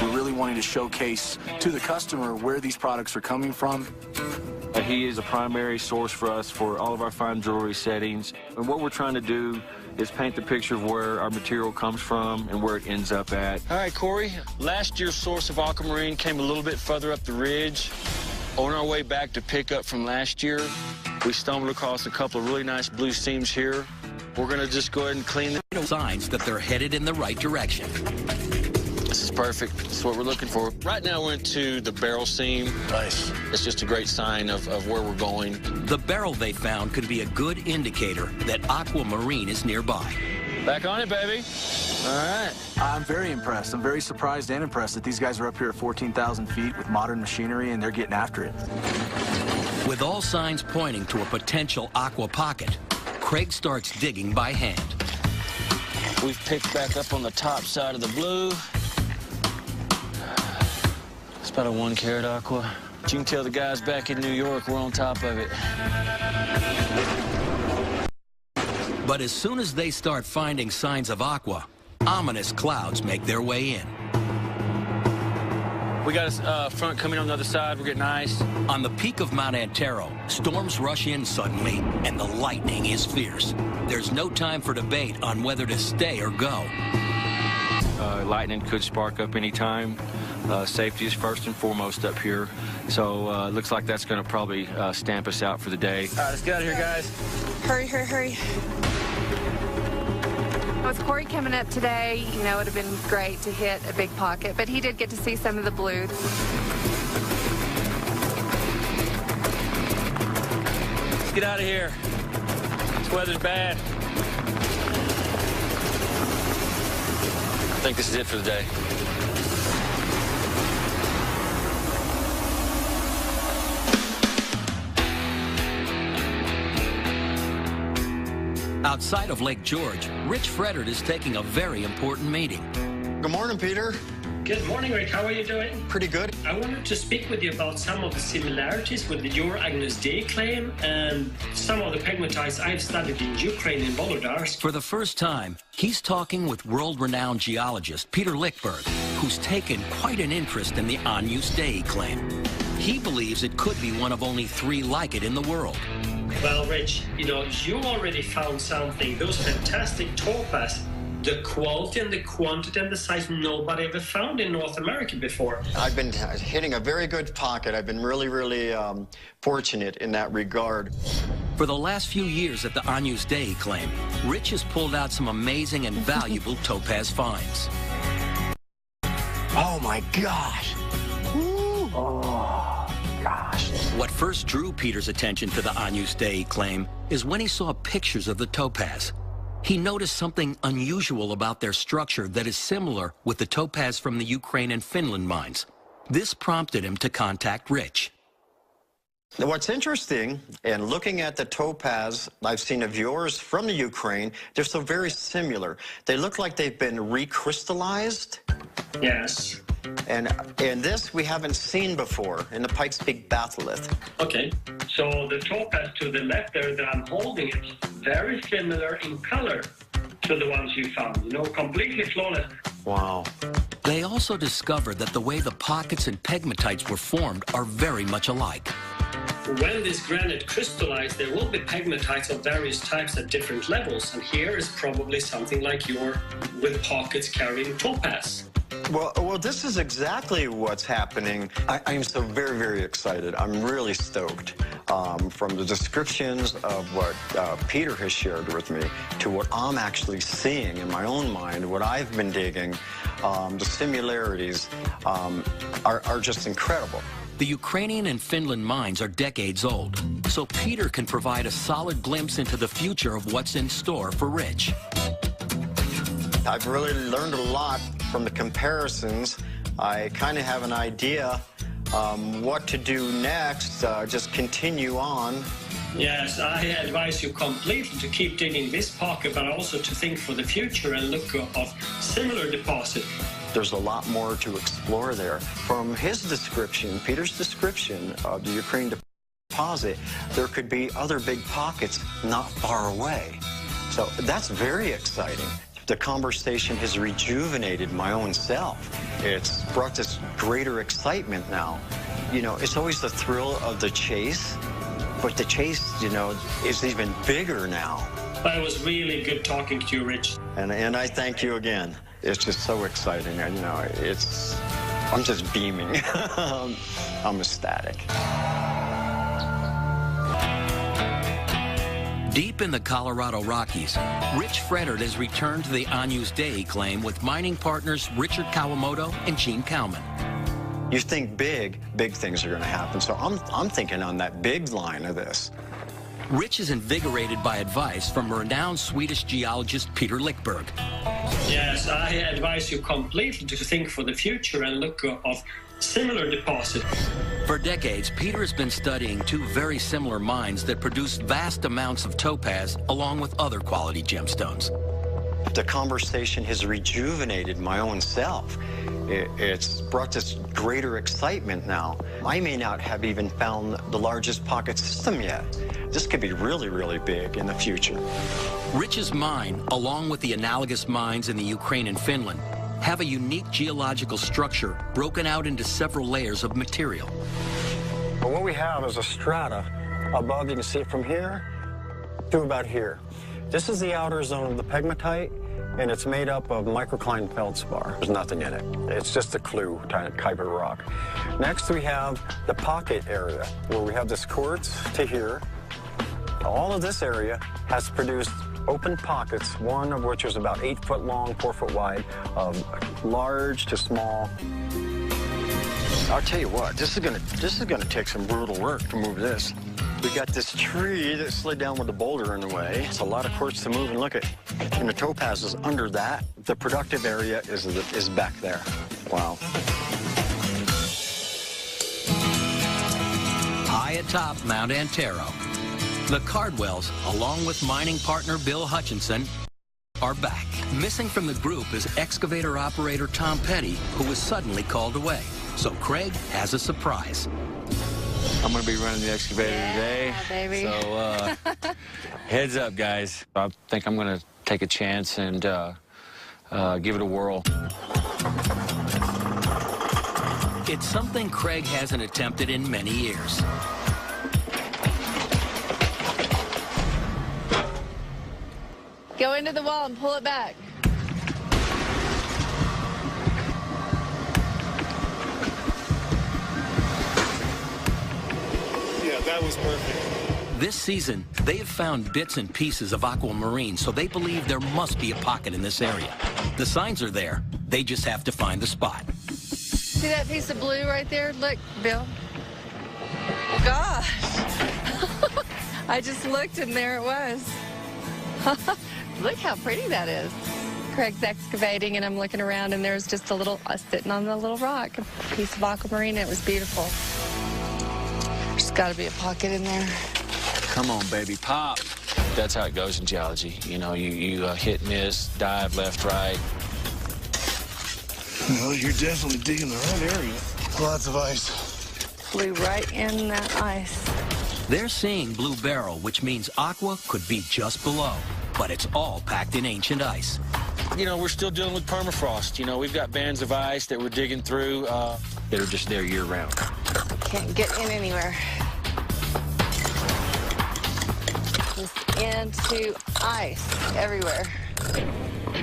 We're really wanting to showcase to the customer where these products are coming from.
He is a primary source for us for all of our fine jewelry settings. And what we're trying to do is paint the picture of where our material comes from and where it ends up at.
All right, Corey, last year's source of aquamarine came a little bit further up the ridge. On our way back to pick up from last year, we stumbled across a couple of really nice blue seams here. We're going to just go ahead and clean them.
Signs that they're headed in the right direction.
This is perfect. That's what we're looking for. Right now, we're into the barrel seam. Nice. It's just a great sign of where we're going.
The barrel they found could be a good indicator that aquamarine is nearby.
Back on it, baby. All right.
I'm very impressed. I'm very surprised and impressed that these guys are up here at 14,000 feet with modern machinery, and they're getting after it.
With all signs pointing to a potential aqua pocket, Craig starts digging by hand.
We've picked back up on the top side of the blue. It's about a 1 carat aqua. You can tell the guys back in New York we're on top of it.
But as soon as they start finding signs of aqua, ominous clouds make their way in.
We got a front coming on the other side. We're getting ice.
On the peak of Mount Antero, storms rush in suddenly, and the lightning is fierce. There's no time for debate on whether to stay or go.
Lightning could spark up any time. Safety is first and foremost up here. So it looks like that's going to probably stamp us out for the day.
All right, let's get out of here, guys.
Hurry, hurry, hurry.
With Corey coming up today, you know, it would have been great to hit a big pocket, but he did get to see some of the blues.
Let's get out of here. This weather's bad. I think this is it for the day.
Outside of Lake George, Rich Fredert is taking a very important meeting.
Good morning, Peter.
Good morning, Rick. How are you doing?
Pretty good.
I wanted to speak with you about some of the similarities with your Agnus Dei claim and some of the pegmatites I've studied in Ukraine in Volodars.
For the first time, he's talking with world-renowned geologist Peter Lickberg, who's taken quite an interest in the Agnus Dei claim. He believes it could be one of only 3 like it in the world.
Well, Rich, you know, you already found something. Those fantastic topaz, the quality and the quantity and the size nobody ever found in North America before.
I've been hitting a very good pocket. I've been really fortunate in that regard.
For the last few years at the Agnus Dei claim, Rich has pulled out some amazing and valuable topaz finds.
Oh my gosh. Ooh. Oh gosh.
What first drew Peter's attention to the Agnus Dei claim is when he saw pictures of the topaz. He noticed something unusual about their structure that is similar with the topaz from the Ukraine and Finland mines. This prompted him to contact Rich.
Now, what's interesting, and looking at the topaz I've seen of yours from the Ukraine, they're so very similar. They look like they've been recrystallized.
Yes.
And this we haven't seen before in the Pikes Peak batholith.
Okay. So the topaz to the left there that I'm holding, it's very similar in color to the ones you found. You know, completely flawless.
Wow.
They also discovered that the way the pockets and pegmatites were formed are very much alike.
When this granite crystallized, there will be pegmatites of various types at different levels, and here is probably something like your with pockets carrying topaz.
Well, this is exactly what's happening. I am so very, very excited. I'm really stoked. From the descriptions of what Peter has shared with me to what I'm actually seeing in my own mind, what I've been digging, the similarities are just incredible.
The Ukrainian and Finland mines are decades old, so Peter can provide a solid glimpse into the future of what's in store for Rich.
I've really learned a lot from the comparisons. I kind of have an idea what to do next, just continue on.
Yes, I advise you completely to keep digging this pocket, but also to think for the future and look of similar deposit.
There's a lot more to explore there. From his description, Peter's description of the Ukraine deposit, there could be other big pockets not far away. So that's very exciting. The conversation has rejuvenated my own self. It's brought this greater excitement now. You know, it's always the thrill of the chase, but the chase, you know, is even bigger now.
But it was really good talking to you, Rich.
And I thank you again. It's just so exciting, and you know, I'm just beaming. I'm ecstatic.
Deep in the Colorado Rockies, Rich Fredert has returned to the Agnus Dei claim with mining partners Richard Kawamoto and Gene Kalman.
You think big things are going to happen, so I'm thinking on that big line of this.
Rich is invigorated by advice from renowned Swedish geologist Peter Lickberg.
Yes, I advise you completely to think for the future and look of similar deposit.
For decades, Peter has been studying two very similar mines that produce vast amounts of topaz along with other quality gemstones.
The conversation has rejuvenated my own self. It's brought this greater excitement now. I may not have even found the largest pocket system yet. This could be really, really big in the future.
Rich's mine, along with the analogous mines in the Ukraine and Finland, have a unique geological structure broken out into several layers of material.
But what we have is a strata above. You can see it from here to about here. This is the outer zone of the pegmatite, and it's made up of microcline feldspar. There's nothing in it. It's just a clue type of rock. Next, we have the pocket area, where we have this quartz to here. All of this area has produced open pockets, one of which is about 8 foot long, 4 foot wide, of large to small. I'll tell you what, this is gonna take some brutal work to move this. We got this tree that slid down with a boulder in the way. It's a lot of quartz to move, and look at, and the topaz is under that. The productive area is back there. Wow.
High atop Mount Antero, the Cardwells, along with mining partner Bill Hutchinson, are back. Missing from the group is excavator operator Tom Petty, who was suddenly called away. So Craig has a surprise.
I'm going to be running the excavator today.
Baby.
So, heads up, guys. I think I'm going to take a chance and give it a whirl.
It's something Craig hasn't attempted in many years.
Go into the wall and pull it back.
Yeah, that was perfect.
This season, they have found bits and pieces of aquamarine, so they believe there must be a pocket in this area. The signs are there. They just have to find the spot.
See that piece of blue right there? Look, Bill. Gosh. I just looked and there it was. Look how pretty that is. Craig's excavating, and I'm looking around, and there's just a little, sitting on a little rock, a piece of aquamarine. It was beautiful. There's got to be a pocket in there.
Come on, baby, pop. That's how it goes in geology. You know, you hit, miss, dive, left, right.
Well, you're definitely digging the right area. Lots of ice.
Flew right in that ice.
They're seeing blue beryl, which means aqua could be just below, but it's all packed in ancient ice.
You know, we're still dealing with permafrost. You know, we've got bands of ice that we're digging through that are just there year-round.
Can't get in anywhere. Just into ice everywhere.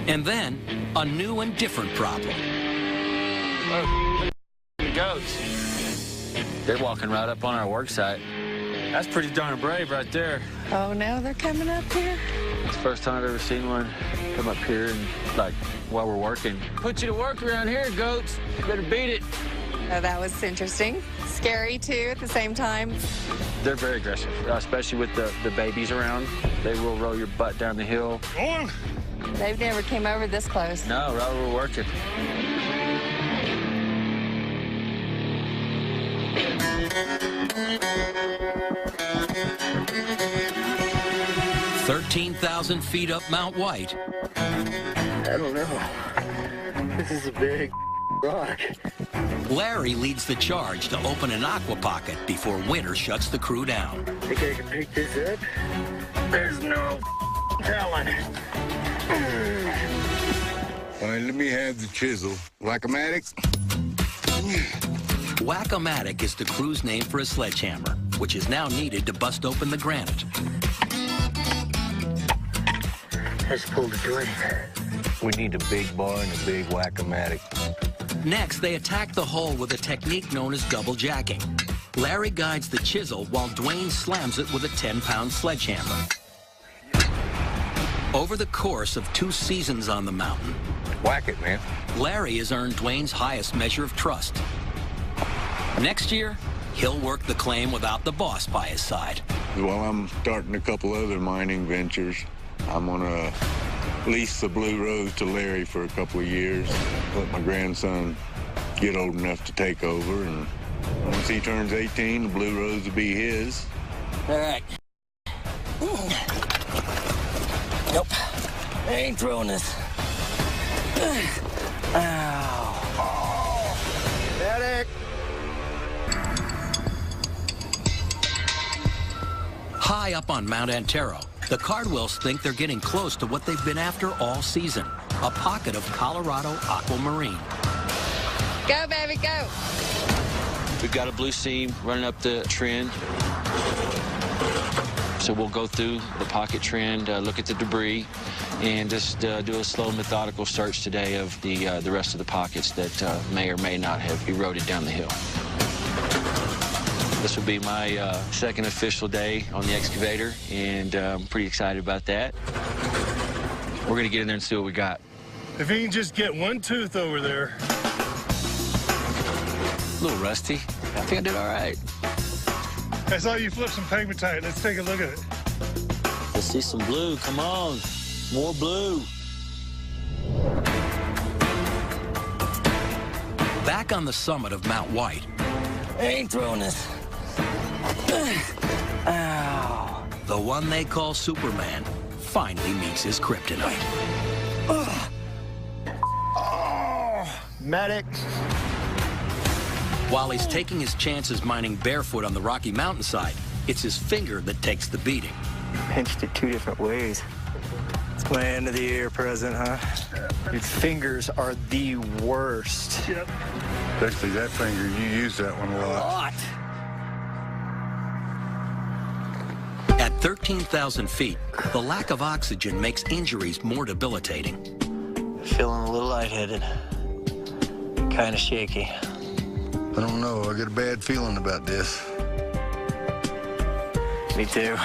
And then, a new and different problem.
Oh, the goats. They're walking right up on our work site. That's pretty darn brave right there.
Oh, now they're coming up here?
It's the first time I've ever seen one come up here and, like, while we're working. Put you to work around here, goats. You better beat it.
Oh, that was interesting. Scary, too, at the same time.
They're very aggressive, especially with the babies around. They will roll your butt down the hill.
Go on.
They've never came over this close.
No, right where we're working.
"13,000 feet up Mount White."
I don't know. This is a big rock.
Larry leads the charge to open an aqua pocket before winter shuts the crew down.
Think I can pick this up? There's no telling.
All right, let me have the chisel. Whack-a-matic?
Whack-a-matic is the crew's name for a sledgehammer, which is now needed to bust open the granite.
Let's pull the Dwayne.
We need a big bar and a big whack-a-matic.
Next, they attack the hole with a technique known as double jacking. Larry guides the chisel while Dwayne slams it with a 10-pound sledgehammer. Over the course of 2 seasons on the mountain,
Whack it, man.
Larry has earned Dwayne's highest measure of trust. Next year, he'll work the claim without the boss by his side.
While I'm starting a couple other mining ventures, I'm gonna lease the Blue Rose to Larry for a couple of years. Let my grandson get old enough to take over, and once he turns 18, the Blue Rose will be his.
All right. Nope. I ain't throwing this. Ow.
Oh. Medic!
High up on Mount Antero, the Cardwells think they're getting close to what they've been after all season, a pocket of Colorado aquamarine.
Go, baby, go.
We've got a blue seam running up the trend. So we'll go through the pocket trend, look at the debris, and just do a slow, methodical search today of the rest of the pockets that may or may not have eroded down the hill. This will be my second official day on the excavator, and I'm pretty excited about that. We're going to get in there and see what we got.
If you can just get one tooth over there.
A little rusty. I think I did all right.
I saw you flip some pegmatite. Let's take a look at it.
Let's see some blue. Come on. More blue.
Back on the summit of Mount White,
I ain't throwing this. Ow.
the one they call Superman finally meets his kryptonite.
Oh, medic.
While he's taking his chances mining barefoot on the rocky mountainside, it's his finger that takes the beating.
Pinched it 2 different ways. It's my end of the year present, huh? Your fingers are the worst.
Yep.
Especially that finger. You use that one a lot.
At 13,000 feet, the lack of oxygen makes injuries more debilitating.
Feeling a little lightheaded. Kind of shaky.
I don't know. I get a bad feeling about this.
Me too.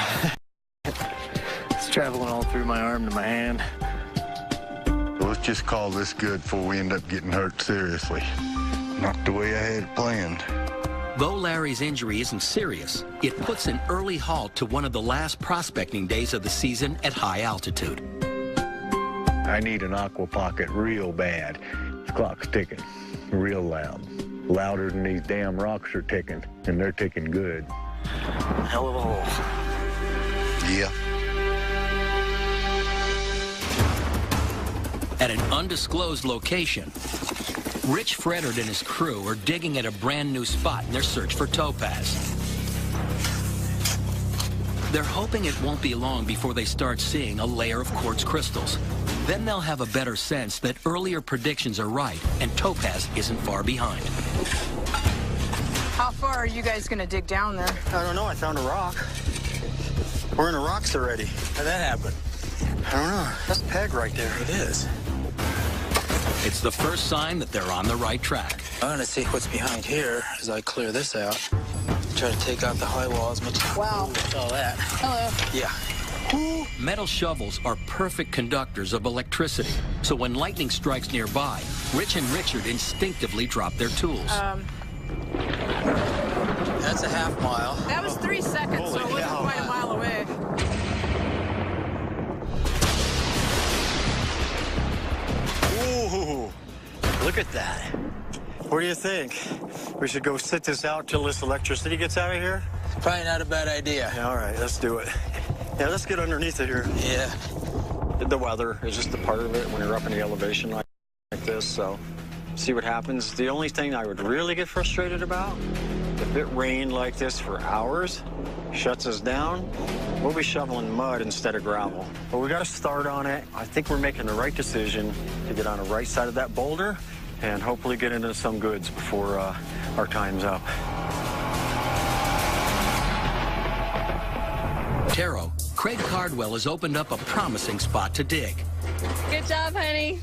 It's traveling all through my arm to my hand.
Well, let's just call this good before we end up getting hurt seriously. Not the way I had it planned.
Though Larry's injury isn't serious, it puts an early halt to one of the last prospecting days of the season at high altitude.
I
I need an aqua pocket real bad. The clock's ticking real loud. Louder than these damn rocks are ticking, and they're ticking good.
Hell of a hole.
Yeah.
At an undisclosed location, Rich Fredard and his crew are digging at a brand new spot in their search for topaz. They're hoping it won't be long before they start seeing a layer of quartz crystals. Then they'll have a better sense that earlier predictions are right and topaz isn't far behind.
How far are you guys gonna dig down there?
I don't know. I found a rock. We're in the rocks already.
How'd that happen?
I don't know. That's a peg right there.
It is.
It's the first sign that they're on the right track.
I'm gonna see what's behind here as I clear this out. Try to take out the high wall as much as
Wow.
Ooh, all that.
Hello.
Yeah.
Metal shovels are perfect conductors of electricity, so when lightning strikes nearby, Rich and Richard instinctively drop their tools.
That's a half mile.
That was 3 seconds, so it wasn't quite a mile away.
Ooh, look at that. What do you think? We should go sit this out till this electricity gets out of here?
Probably not a bad idea.
Yeah, all right, let's do it. Yeah, let's get underneath it here.
Yeah.
The weather is just a part of it when you're up in the elevation like this, so see what happens. The only thing I would really get frustrated about, if it rained like this for hours, shuts us down, we'll be shoveling mud instead of gravel. But we got to start on it. I think we're making the right decision to get on the right side of that boulder and hopefully get into some goods before our time's up.
Taro, Craig Cardwell has opened up a promising spot to dig.
Good job, honey.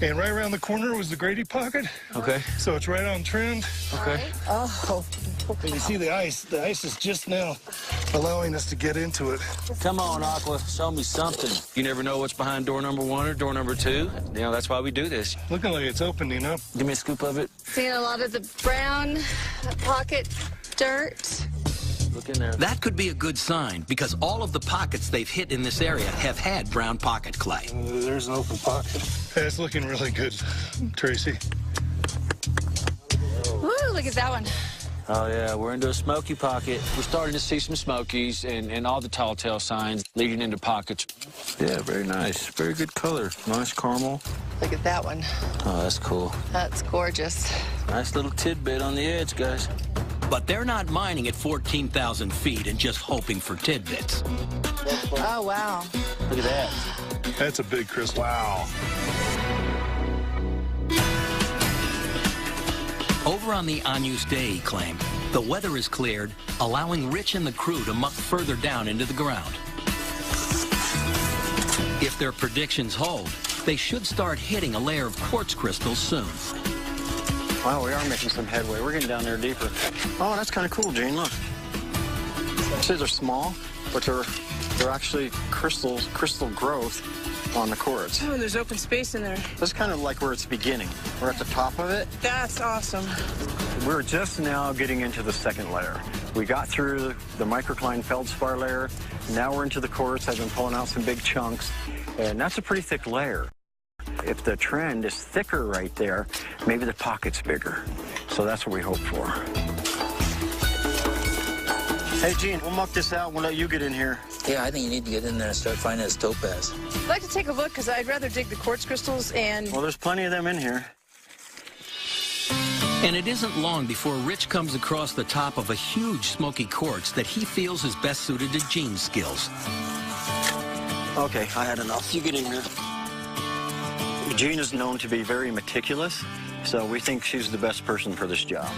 And right around the corner was the Grady pocket.
Okay.
So it's right on trend.
Okay.
Oh.
And you see the ice. The ice is just now allowing us to get into it.
Come on, Aqua, show me something. You never know what's behind door number 1 or door number 2. You know, that's why we do this.
Looking like it's opening up.
Give me a scoop of it.
Seeing a lot of the brown pocket dirt.
Look in there.
That could be a good sign, because all of the pockets they've hit in this area have had brown pocket clay.
There's an open pocket. Hey, it's looking really good, Tracy.
Woo, look at that one.
Oh, yeah, we're into a smoky pocket. We're starting to see some smokies and all the tall tale signs leading into pockets.
Yeah, very nice. Very good color. Nice caramel.
Look at that one.
Oh, that's cool.
That's gorgeous.
Nice little tidbit on the edge, guys.
But they're not mining at 14,000 feet and just hoping for tidbits.
Oh, wow.
Look at that.
That's a big crystal. Wow.
Over on the Agnus Dei claim, the weather is cleared, allowing Rich and the crew to muck further down into the ground. If their predictions hold, they should start hitting a layer of quartz crystals soon.
Wow, we are making some headway. We're getting down there deeper. Oh, that's kind of cool, Gene. Look. See, they're small, but they're actually crystal growth on the quartz.
Oh, there's open space in there.
That's kind of like where it's beginning. We're at the top of it.
That's awesome.
We're just now getting into the second layer. We got through the microcline feldspar layer. Now we're into the quartz. I've been pulling out some big chunks, and that's a pretty thick layer. If the trend is thicker right there, maybe the pocket's bigger. So that's what we hope for. Hey, Gene, we'll muck this out. We'll let you get in here.
Yeah, I think you need to get in there and start finding this topaz.
I'd like to take a look because I'd rather dig the quartz crystals and...
Well, there's plenty of them in here.
And it isn't long before Rich comes across the top of a huge smoky quartz that he feels is best suited to Gene's skills.
Okay, I had enough. You get in here. Gene is known to be very meticulous, so we think she's the best person for this job.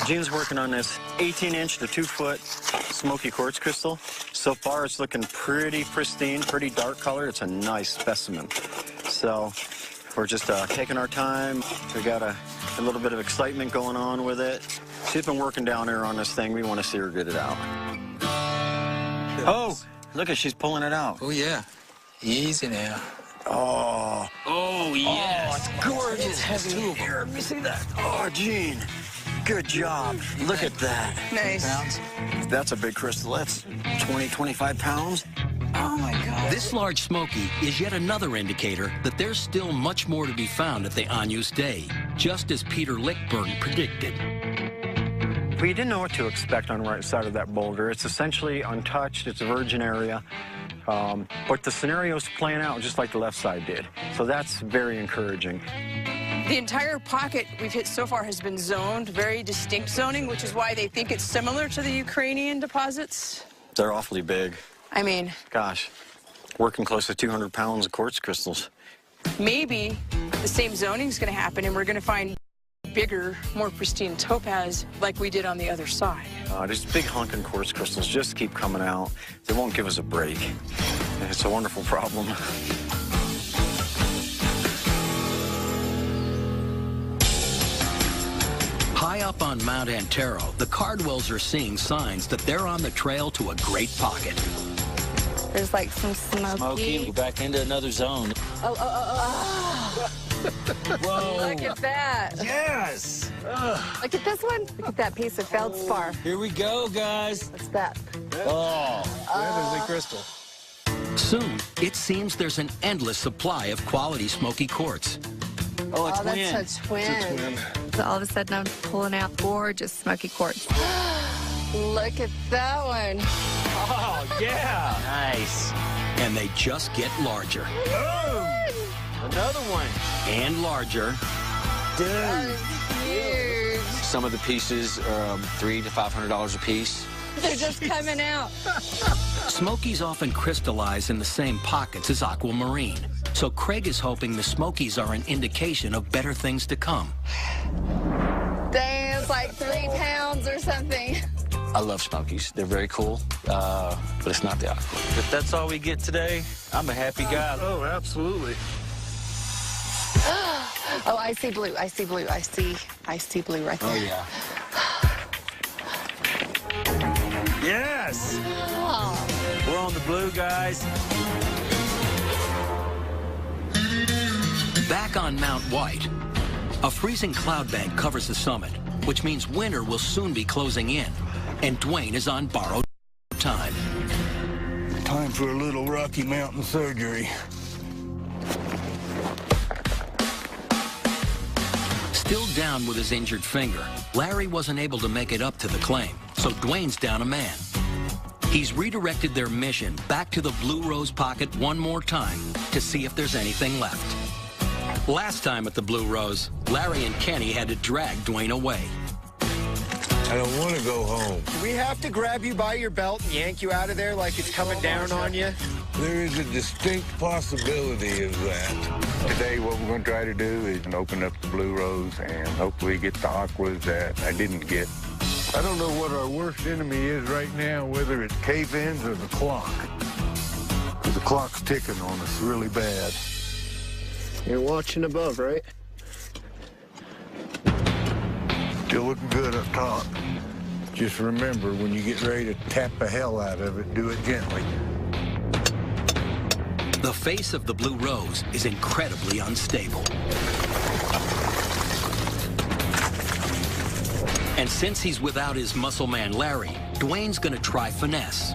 Gene's working on this 18-inch to 2-foot smoky quartz crystal. So far, it's looking pretty pristine, pretty dark color. It's a nice specimen. So we're just taking our time. We got a little bit of excitement going on with it. She's been working down there on this thing. We want to see her get it out. Oh, look at, she's pulling it out.
Oh, yeah. Easy now.
Oh.
Oh, yes.
Oh, it's gorgeous. It's heavy. Here, let me see that. Oh, Gene. Good job. Look at that.
Nice.
That's a big crystal. That's 20, 25 pounds.
Oh my God.
This large smoky is yet another indicator that there's still much more to be found at the Agnus Dei, just as Peter Lichtberg predicted.
We didn't know what to expect on the right side of that boulder. It's essentially untouched. It's a virgin area. But the scenario's playing out just like the left side did. So that's very encouraging.
The entire pocket we've hit so far has been zoned, very distinct zoning, which is why they think it's similar to the Ukrainian deposits.
They're awfully big.
I mean,
Gosh, working close to 200 pounds of quartz crystals.
maybe the same zoning is going to happen and we're going to find bigger, more pristine topaz like we did on the other side.
These big honking quartz crystals just keep coming out. They won't give us a break. And it's a wonderful problem.
High up on Mount Antero, the Cardwells are seeing signs that they're on the trail to a great pocket.
There's like some smoky.
We're back into another zone.
Oh.
Whoa.
Look at that.
Yes.
Look at this one. Look at that piece of feldspar.
Here we go, guys.
What's that?
Oh.
That is a crystal.
Soon, it seems there's an endless supply of quality smoky quartz.
Oh, it's
That's a twin. So all of a sudden, I'm pulling out gorgeous smoky quartz. Look at that one.
Oh, yeah. Nice.
And they just get larger.
Another one.
And larger.
That is huge.
Some of the pieces are $300 to $500 a piece.
They're just coming out.
Smokies often crystallize in the same pockets as aquamarine. So Craig is hoping the smokies are an indication of better things to come.
Dang, it's like 3 pounds or something.
I love smokies. They're very cool, but it's not the aqua. If that's all we get today, I'm a happy guy.
Oh, absolutely.
Oh, I see blue. I see blue. I see blue right there.
Oh, yeah. Yes!
Oh.
We're on the blue, guys.
Back on Mount White, a freezing cloud bank covers the summit, which means winter will soon be closing in, and Dwayne is on borrowed time.
Time for a little Rocky Mountain surgery.
Still down with his injured finger, Larry wasn't able to make it up to the claim, so Dwayne's down a man. He's redirected their mission back to the Blue Rose Pocket one more time to see if there's anything left. Last time at the Blue Rose, Larry and Kenny had to drag Dwayne away.
I don't want to go home.
Do we have to grab you by your belt and yank you out of there like it's coming down on you?
There is a distinct possibility of that. Today, what we're going to try to do is open up the Blue Rose and hopefully get the aquas that I didn't get. I don't know what our worst enemy is right now, whether it's cave-ins or the clock. The clock's ticking on us really bad.
You're watching above, right?
Still looking good up top. Just remember, when you get ready to tap the hell out of it, do it gently.
The face of the Blue Rose is incredibly unstable. And since he's without his muscle man Larry, Dwayne's gonna try finesse,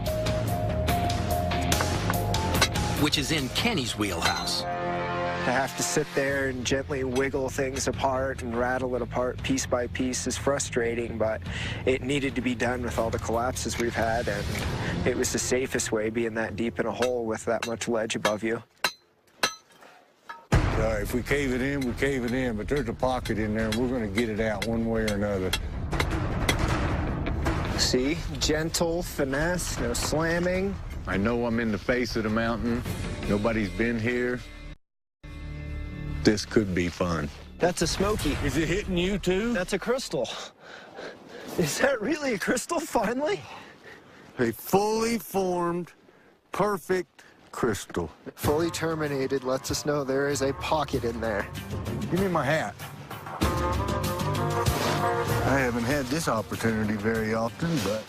which is in Kenny's wheelhouse.
To have to sit there and gently wiggle things apart and rattle it apart piece by piece is frustrating, but it needed to be done with all the collapses we've had, and it was the safest way, being that deep in a hole with that much ledge above you.
If we cave it in, we cave it in, but there's a pocket in there, and we're going to get it out one way or another.
See? Gentle, finesse, no slamming.
I know I'm in the face of the mountain. Nobody's been here. This could be fun.
That's a smoky.
Is it hitting you, too?
That's a crystal. Is that really a crystal, finally?
A fully formed, perfect crystal.
Fully terminated lets us know there is a pocket in there.
Give me my hat. I haven't had this opportunity very often, but...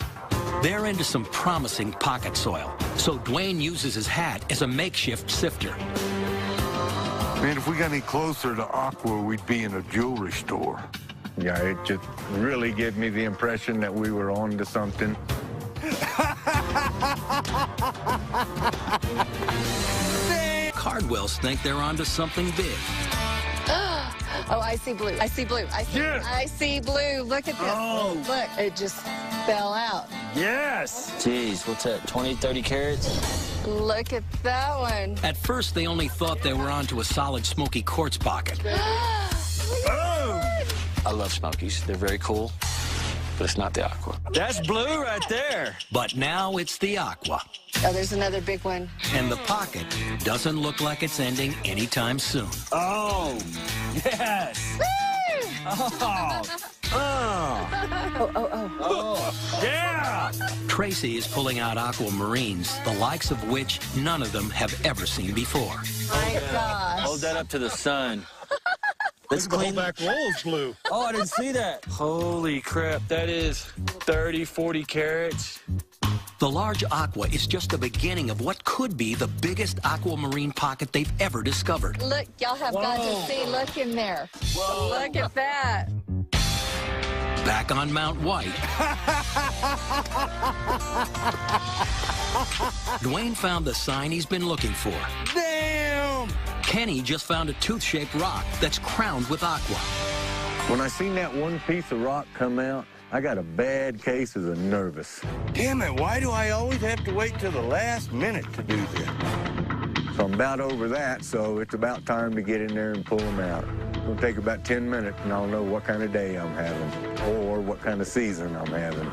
They're into some promising pocket soil, so Dwayne uses his hat as a makeshift sifter.
Man, if we got any closer to Aqua, we'd be in a jewelry store. Yeah, it just really gave me the impression that we were on to something.
Cardwells think they're onto something big.
Oh, I see blue. I see blue. I see blue. Look at this.
Oh.
Look, it just fell out.
Yes. Jeez, what's that, 20, 30 carats?
Look at that one.
At first, they only thought they were onto a solid smoky quartz pocket.
I love smokies. They're very cool, but it's not the aqua. That's blue right there.
But now it's the aqua.
Oh, there's another big one.
And the pocket doesn't look like it's ending anytime soon.
Oh, yes. Oh.
Oh.
Yeah.
Tracy is pulling out aquamarines, the likes of which none of them have ever seen before.
My gosh.
Hold that up to the sun. Let's clean
back rolls blue.
Oh, I didn't see that. Holy crap, that is 30, 40 carats.
The large aqua is just the beginning of what could be the biggest aquamarine pocket they've ever discovered.
Look, y'all have got to see. Look in there.
Whoa.
Look at that.
Back on Mount White, Dwayne found the sign he's been looking for.
Damn!
Kenny just found a tooth-shaped rock that's crowned with aqua.
When I seen that one piece of rock come out, I got a bad case of the nervous. Damn it, why do I always have to wait till the last minute to do this? So I'm about over that, so it's about time to get in there and pull them out. It'll take about 10 minutes, and I'll know what kind of day I'm having, or what kind of season I'm having.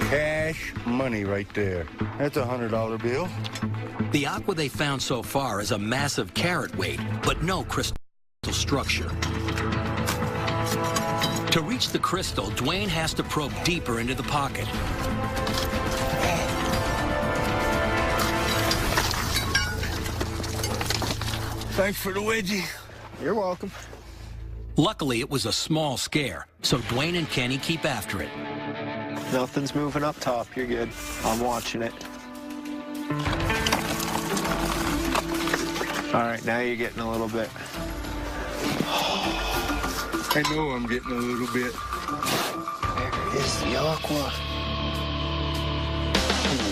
Cash money right there. That's a $100 bill.
The aqua they found so far is a massive carat weight, but no crystal structure. To reach the crystal, Dwayne has to probe deeper into the pocket.
Thanks for the wedgie.
You're welcome.
Luckily, it was a small scare, so Dwayne and Kenny keep after it.
Nothing's moving up top. You're good. I'm watching it. All right, now you're getting a little bit.
I know I'm getting a little bit.
There is the aqua.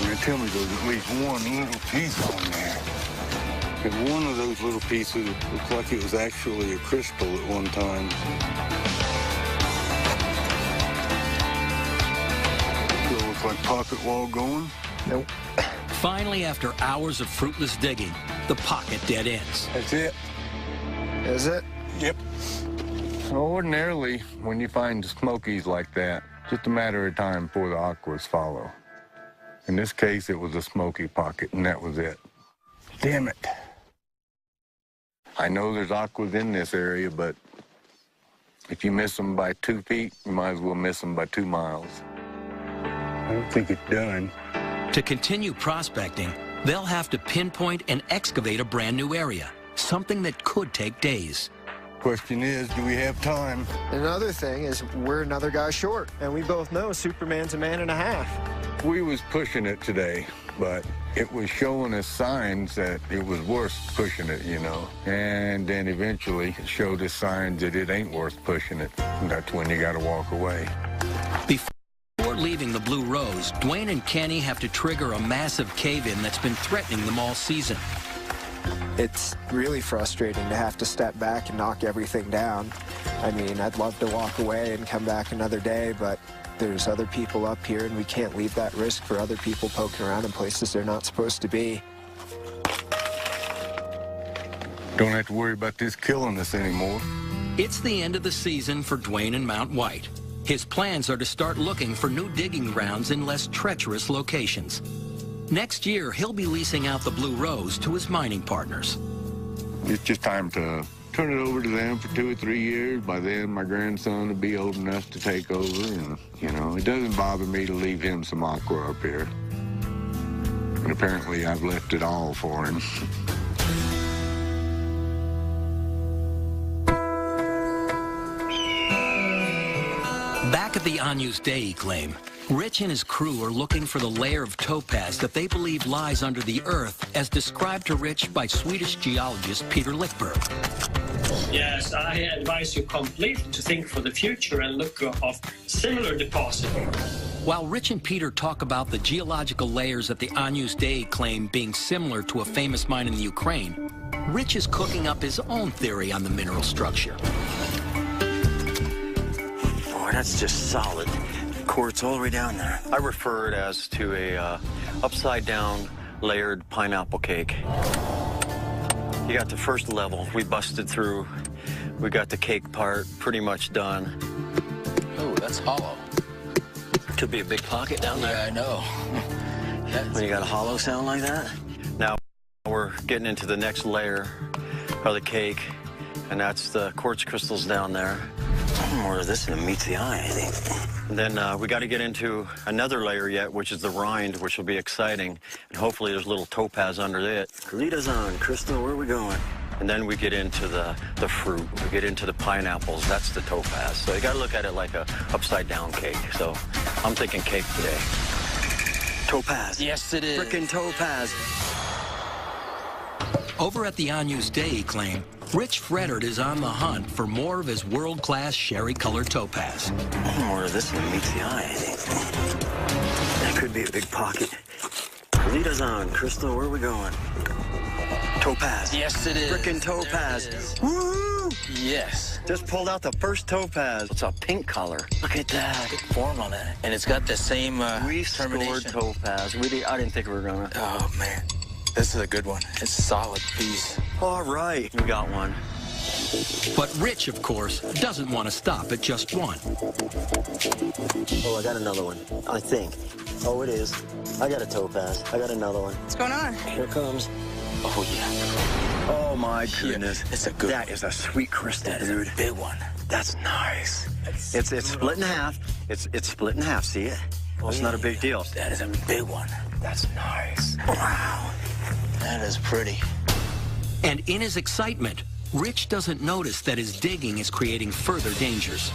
Now tell me there's at least one little piece on there. And one of those little pieces looked like it was actually a crystal at one time. Still looks like pocket wall going?
Nope.
Finally, after hours of fruitless digging, the pocket dead ends.
That's it.
Is it?
Yep. Ordinarily, when you find smokies like that, just a matter of time before the aquas follow. In this case, it was a smoky pocket, and that was it. Damn it. I know there's aquas in this area, but if you miss them by 2 feet, you might as well miss them by 2 miles. I don't think it's done.
To continue prospecting, they'll have to pinpoint and excavate a brand new area, something that could take days.
Question is, do we have time?
Another thing is we're another guy short, and we both know Superman's a man and a half.
We was pushing it today, but it was showing us signs that it was worth pushing it, you know. And then eventually it showed us signs that it ain't worth pushing it. And that's when you got to walk away.
Before leaving the Blue Rose, Dwayne and Kenny have to trigger a massive cave-in that's been threatening them all season.
It's really frustrating to have to step back and knock everything down. I mean, I'd love to walk away and come back another day, but there's other people up here, and we can't leave that risk for other people poking around in places they're not supposed to be.
Don't have to worry about this killing us anymore.
It's the end of the season for Dwayne and Mount White. His plans are to start looking for new digging grounds in less treacherous locations. Next year, he'll be leasing out the Blue Rose to his mining partners.
It's just time to turn it over to them for 2 or 3 years. By then, my grandson will be old enough to take over. And, you know, it doesn't bother me to leave him some aqua up here. And apparently, I've left it all for him.
Back at the Agnus Dei claim, Rich and his crew are looking for the layer of topaz that they believe lies under the earth, as described to Rich by Swedish geologist Peter Lickberg.
Yes, I advise you completely to think for the future and look of similar deposits.
While Rich and Peter talk about the geological layers at the Agnus Dei claim being similar to a famous mine in the Ukraine, Rich is cooking up his own theory on the mineral structure.
Oh, that's just solid quartz all the way down there. I refer it as to a upside-down layered pineapple cake. You got the first level we busted through. We got the cake part pretty much done.
Oh, that's hollow.
Could be a big pocket down there.
Yeah, I know.
When you got a hollow sound like that. Now we're getting into the next layer of the cake, and that's the quartz crystals down there. More of this than it meets the eye, I think. And then we got to get into another layer yet, which is the rind, which will be exciting. And hopefully there's a little topaz under it. Lead us on, Crystal, where are we going? And then we get into the fruit. We get into the pineapples. That's the topaz. So you got to look at it like a upside-down cake. So I'm thinking cake today. Topaz.
Yes, it is.
Frickin' topaz.
Over at the Agnus Dei claim, Rich Freddard is on the hunt for more of his world-class sherry-colored topaz.
More of this than meets the eye, I think. That could be a big pocket. Lead us on, Crystal, where are we going? Topaz.
Yes, it is.
Frickin' topaz. Woo!
Yes.
Just pulled out the first topaz. It's a pink color. Look at that.
Good form on it. And it's got the same
we scored topaz. I didn't think we were gonna.
Oh, man. This is a good one. It's a solid piece.
All right. We got one.
But Rich, of course, doesn't want to stop at just one.
Oh, I got another one. I think. Oh, it is. I got a topaz. I got another one.
What's going on?
Here it comes.
Oh, yeah.
Oh, my goodness.
Yeah, it's a good
That is a sweet crystal, dude.
A big one.
That's nice. It's split in half. It's split in half. See it? Oh, it's not a big deal.
That is a big one.
That's nice. Wow.
That is pretty.
And in his excitement, Rich doesn't notice that his digging is creating further dangers.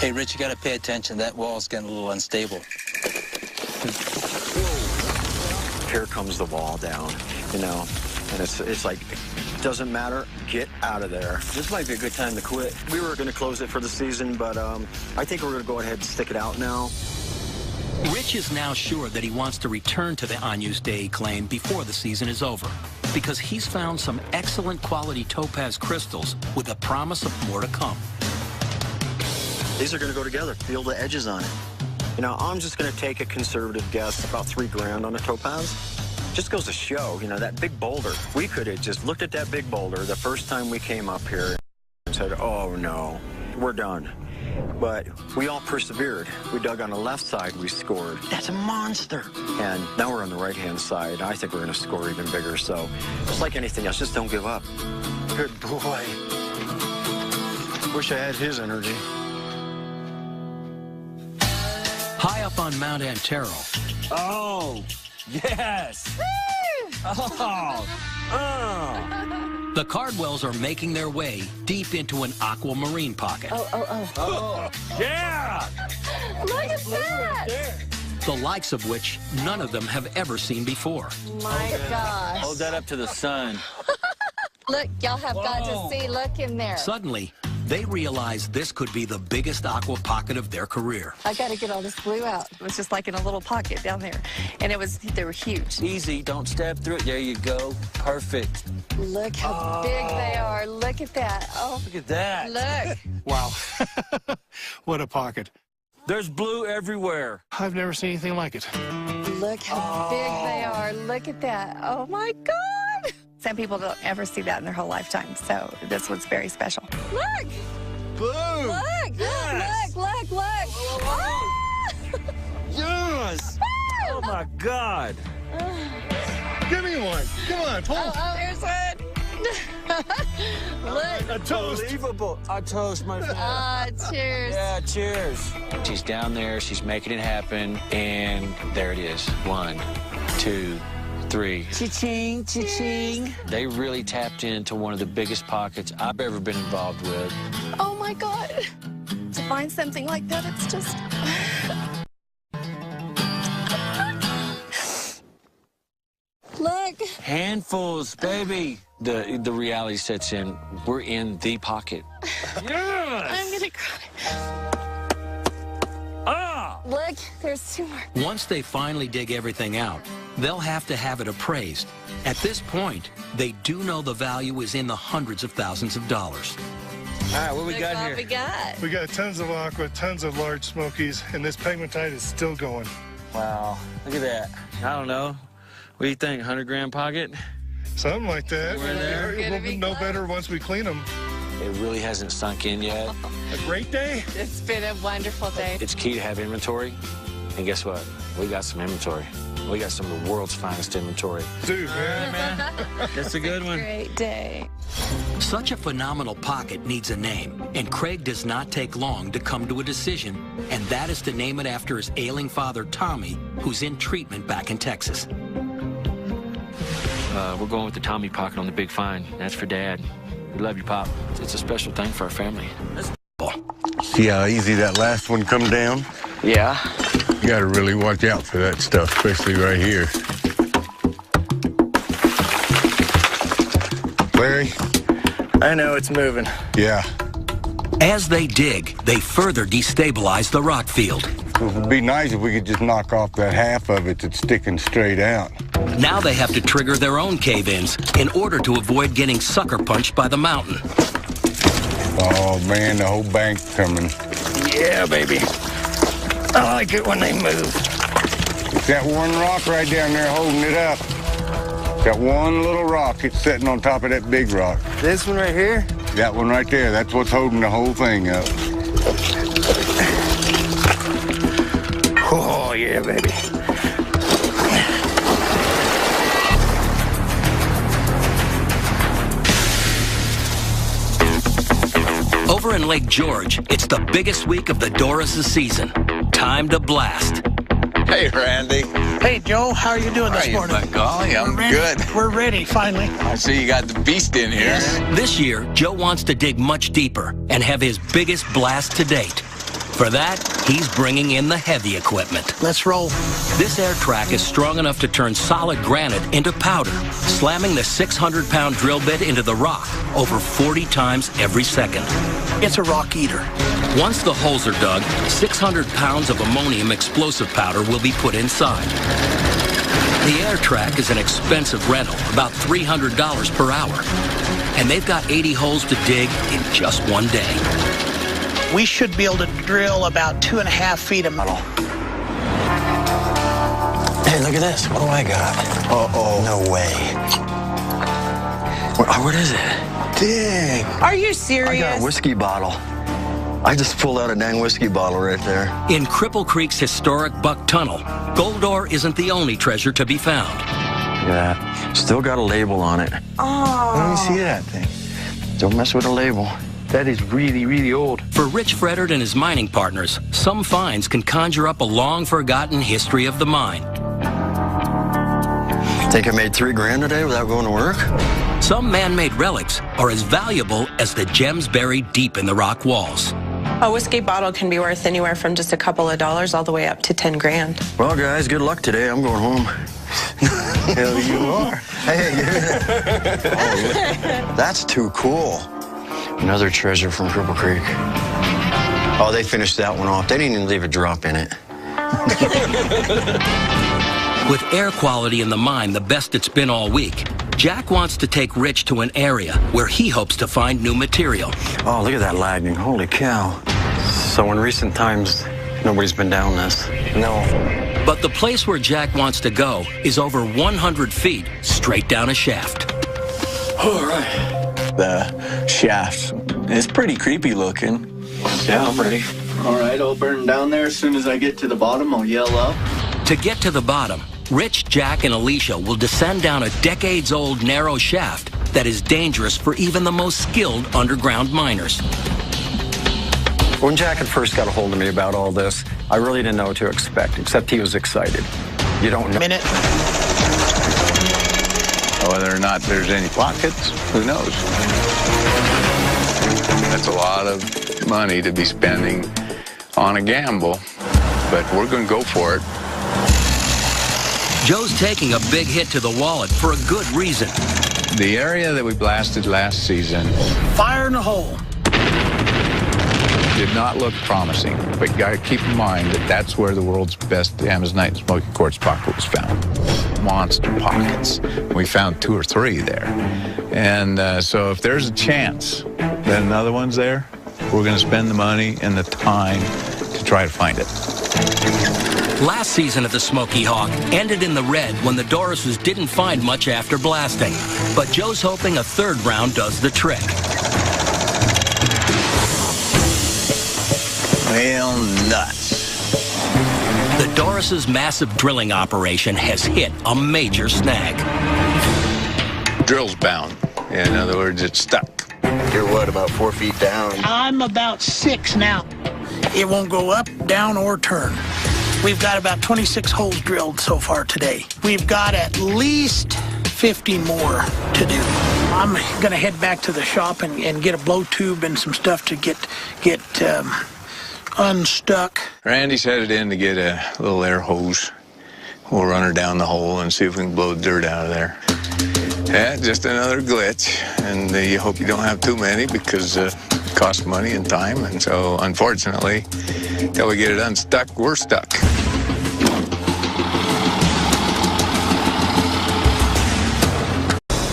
Hey, Rich, you got to pay attention. That wall's getting a little unstable.
Here comes the wall down, you know, and it's like, it doesn't matter, get out of there. This might be a good time to quit. We were going to close it for the season, but I think we're going to go ahead and stick it out now.
Rich is now sure that he wants to return to the Agnus Dei claim before the season is over, because he's found some excellent quality topaz crystals with a promise of more to come.
These are going to go together, feel the edges on it. You know, I'm just going to take a conservative guess, about $3 grand on a topaz. Just goes to show, you know, that big boulder. We could have just looked at that big boulder the first time we came up here and said, oh, no, we're done. But we all persevered. We dug on the left side, we scored. That's a monster. And now we're on the right-hand side. I think we're going to score even bigger. So it's like anything else, just don't give up. Good boy. Wish I had his energy.
High up on Mount Antero.
Oh, yes.
The Cardwells are making their way deep into an aquamarine pocket.
Oh, yeah.
Look at that!
The likes of which none of them have ever seen before.
My gosh.
Hold that up to the sun.
Look, y'all have got to see. Look in there.
Suddenly, they realize this could be the biggest aqua pocket of their career.
I got to get all this glue out. It was just like in a little pocket down there. And they were huge.
Easy, don't step through it. There you go. Perfect.
Look how big they are. Look at that. Oh,
look at that.
Look.
Wow. What a pocket.
There's blue everywhere.
I've never seen anything like it.
Look how big they are. Look at that. Oh, my God. Some people don't ever see that in their whole lifetime, so this one's very special. Look!
Boom!
Look! Yes. Look! Ah!
Yes! Oh, my God.
Give me one. Come on, pull.
Oh, there's one. Look.
A toast.
Unbelievable. A toast, my friend.
Cheers.
Yeah, cheers. She's down there. She's making it happen. And there it is. 1, 2, 3.
Cha-ching, cha-ching.
They really tapped into one of the biggest pockets I've ever been involved with.
Oh, my God. To find something like that, it's just... Look.
Handfuls, baby. The reality sets in. We're in the pocket. Yes!
I'm going to cry.
Ah!
Look, there's 2 more.
Once they finally dig everything out, they'll have to have it appraised. At this point, they do know the value is in the hundreds of thousands of dollars.
All right, what we got here?
We got.
We got tons of aqua, tons of large smokies, and this pegmatite is still going.
Wow, look at that. I don't know. What do you think, 100-gram pocket?
Something like that.
We're there.
We'll know better once we clean them.
It really hasn't sunk in yet.
A great day?
It's been a wonderful day.
It's key to have inventory. And guess what? We got some inventory. We got some of the world's finest inventory.
Dude, man.
That's a good one.
Great day.
Such a phenomenal pocket needs a name, and Craig does not take long to come to a decision, and that is to name it after his ailing father, Tommy, who's in treatment back in Texas.
We're going with the Tommy pocket on the big find. That's for Dad. We love you, Pop. It's a special thing for our family.
See how easy that last one come down?
Yeah.
You gotta really watch out for that stuff, especially right here. Larry?
I know it's moving.
Yeah.
As they dig, they further destabilize the rock field.
It would be nice if we could just knock off that half of it that's sticking straight out.
Now they have to trigger their own cave-ins in order to avoid getting sucker punched by the mountain.
Oh man, the whole bank's coming.
Yeah, baby. I like it when they move.
It's that one rock right down there holding it up. Got one little rock. It's sitting on top of that big rock.
This one right here?
That one right there. That's what's holding the whole thing up.
Oh, yeah, baby.
Over in Lake George, it's the biggest week of the Doris' season. Time to blast.
Hey, Randy.
Hey, Joe, how are you doing this morning?
By golly, I'm
We're ready.
good.
We're ready, finally.
I see you got the beast in here.
This year, Joe wants to dig much deeper and have his biggest blast to date. For that, he's bringing in the heavy equipment.
Let's roll.
This air track is strong enough to turn solid granite into powder, slamming the 600-pound drill bit into the rock over 40 times every second.
It's a rock eater.
Once the holes are dug, 600 pounds of ammonium explosive powder will be put inside. The air track is an expensive rental, about $300 per hour. And they've got 80 holes to dig in just one day.
We should be able to drill about 2.5 feet of metal.
Hey, look at this. What do I got? Uh-oh. No way. What is it? Dang.
Are you serious?
I got a whiskey bottle. I just pulled out a dang whiskey bottle right there.
In Cripple Creek's historic Buck Tunnel, gold ore isn't the only treasure to be found.
Yeah, still got a label on it.
Oh.
Let me see that thing. Don't mess with the label. That is really, really old.
For Rich Fredert and his mining partners, some finds can conjure up a long-forgotten history of the mine.
Think I made $3 grand today without going to work?
Some man-made relics are as valuable as the gems buried deep in the rock walls.
A whiskey bottle can be worth anywhere from just a couple of dollars all the way up to 10 grand.
Well, guys, good luck today. I'm going home.
Hell, you are.
Hey, that's too cool. Another treasure from Cripple Creek. Oh, they finished that one off. They didn't even leave a drop in it.
With air quality in the mine the best it's been all week, Jack wants to take Rich to an area where he hopes to find new material.
Oh, look at that lagging. Holy cow. So in recent times, nobody's been down this. No.
But the place where Jack wants to go is over 100 feet straight down a shaft.
All right. The shaft is pretty creepy looking.
Yeah, I'm ready.
All right, I'll burn down there. As soon as I get to the bottom, I'll yell up.
To get to the bottom, Rich, Jack, and Alicia will descend down a decades-old narrow shaft that is dangerous for even the most skilled underground miners.
When Jack had first got a hold of me about all this, I really didn't know what to expect, except he was excited. You don't know.
Minute.
Whether or not there's any pockets, who knows? That's a lot of money to be spending on a gamble, but we're going to go for it.
Joe's taking a big hit to the wallet for a good reason.
The area that we blasted last season.
Fire in the hole.
did not look promising, but you got to keep in mind that that's where the world's best Amazonite and smoky quartz pocket was found. Monster pockets. We found 2 or 3 there. And so if there's a chance that another one's there, we're going to spend the money and the time to try to find it.
Last season of the Smoky Hawk ended in the red when the Dorises didn't find much after blasting. But Joe's hoping a 3rd round does the trick.
Well, nuts.
The Doris' massive drilling operation has hit a major snag.
Drill's bound. In other words, it's stuck.
You're what, about 4 feet down?
I'm about 6 now. It won't go up, down, or turn. We've got about 26 holes drilled so far today. We've got at least 50 more to do. I'm going to head back to the shop and get a blow tube and some stuff to get unstuck.
Randy's headed in to get a little air hose. We'll run her down the hole and see if we can blow the dirt out of there. Yeah, just another glitch, and you hope you don't have too many because it costs money and time, and so unfortunately, until we get it unstuck, we're stuck.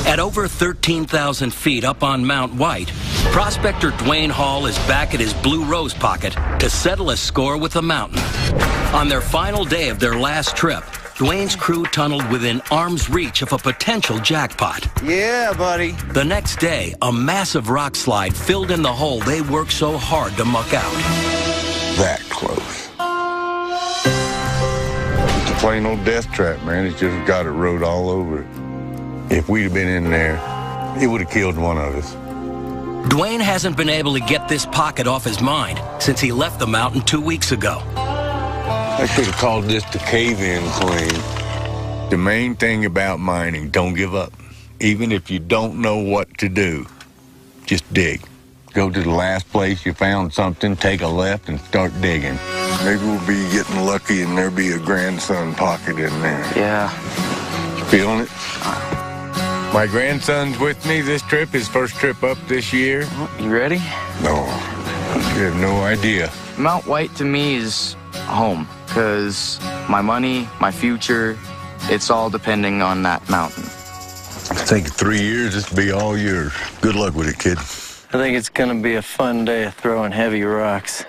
At over 13,000 feet up on Mount White, prospector Dwayne Hall is back at his blue rose pocket to settle a score with the mountain. On their final day of their last trip, Dwayne's crew tunneled within arm's reach of a potential jackpot.
Yeah, buddy.
The next day, a massive rock slide filled in the hole they worked so hard to muck out.
That close. It's a plain old death trap, man. It's just got it wrote all over it. If we'd have been in there, it would have killed one of us.
Dwayne hasn't been able to get this pocket off his mind since he left the mountain 2 weeks ago.
I should have called this the cave-in claim. The main thing about mining, don't give up. Even if you don't know what to do, just dig. Go to the last place you found something, take a left, and start digging. Maybe we'll be getting lucky and there'll be a grandson pocket in there.
Yeah.
You feeling it? My grandson's with me this trip, his first trip up this year.
You ready?
No, you have no idea.
Mount White to me is home, because my money, my future, it's all depending on that mountain.
I think in 3 years, this will be all yours. Good luck with it, kid.
I think it's gonna be a fun day of throwing heavy rocks.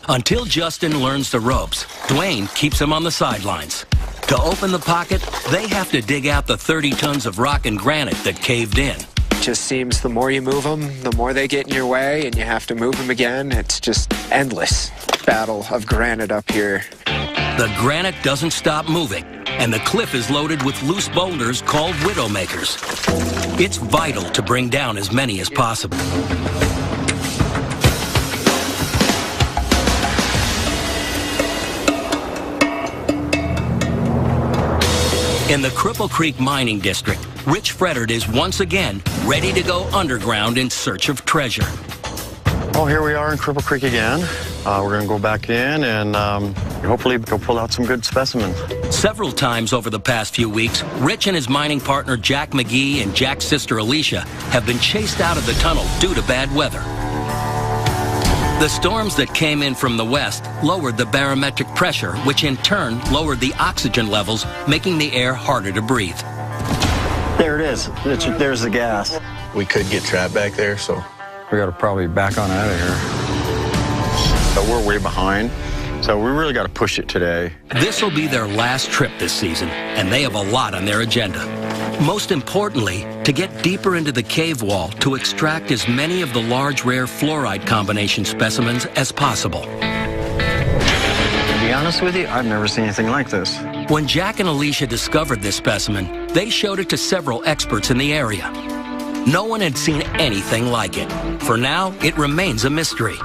Until Justin learns the ropes, Dwayne keeps him on the sidelines. To open the pocket, they have to dig out the 30 tons of rock and granite that caved in.
It just seems the more you move them, the more they get in your way, and you have to move them again. It's just endless battle of granite up here.
The granite doesn't stop moving, and the cliff is loaded with loose boulders called widowmakers. It's vital to bring down as many as possible. In the Cripple Creek Mining District, Rich Fredert is once again ready to go underground in search of treasure.
Well, here we are in Cripple Creek again. We're going to go back in and hopefully go pull out some good specimens.
Several times over the past few weeks, Rich and his mining partner Jack McGee and Jack's sister Alicia have been chased out of the tunnel due to bad weather. The storms that came in from the west lowered the barometric pressure, which in turn lowered the oxygen levels, making the air harder to breathe.
There it is. There's the gas.
We could get trapped back there, so
We got to probably back on out of here. So we're way behind, so we really got to push it today.
This will be their last trip this season, and they have a lot on their agenda. Most importantly, to get deeper into the cave wall to extract as many of the large rare fluoride combination specimens as possible.
To be honest with you, I've never seen anything like this.
When Jack and Alicia discovered this specimen, they showed it to several experts in the area. No one had seen anything like it. For now, it remains a mystery.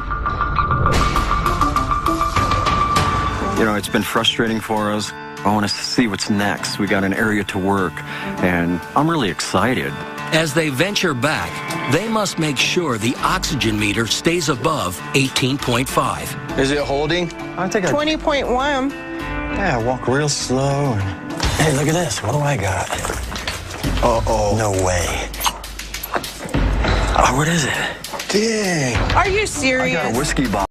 You know, it's been frustrating for us. I want to see what's next. We got an area to work, and I'm really excited.
As they venture back, they must make sure the oxygen meter stays above 18.5.
Is it holding?
I think
20.1.
Yeah, walk real slow. Hey, look at this. What do I got? Uh-oh. No way. Oh, what is it? Dang.
Are you serious?
I got a whiskey bottle.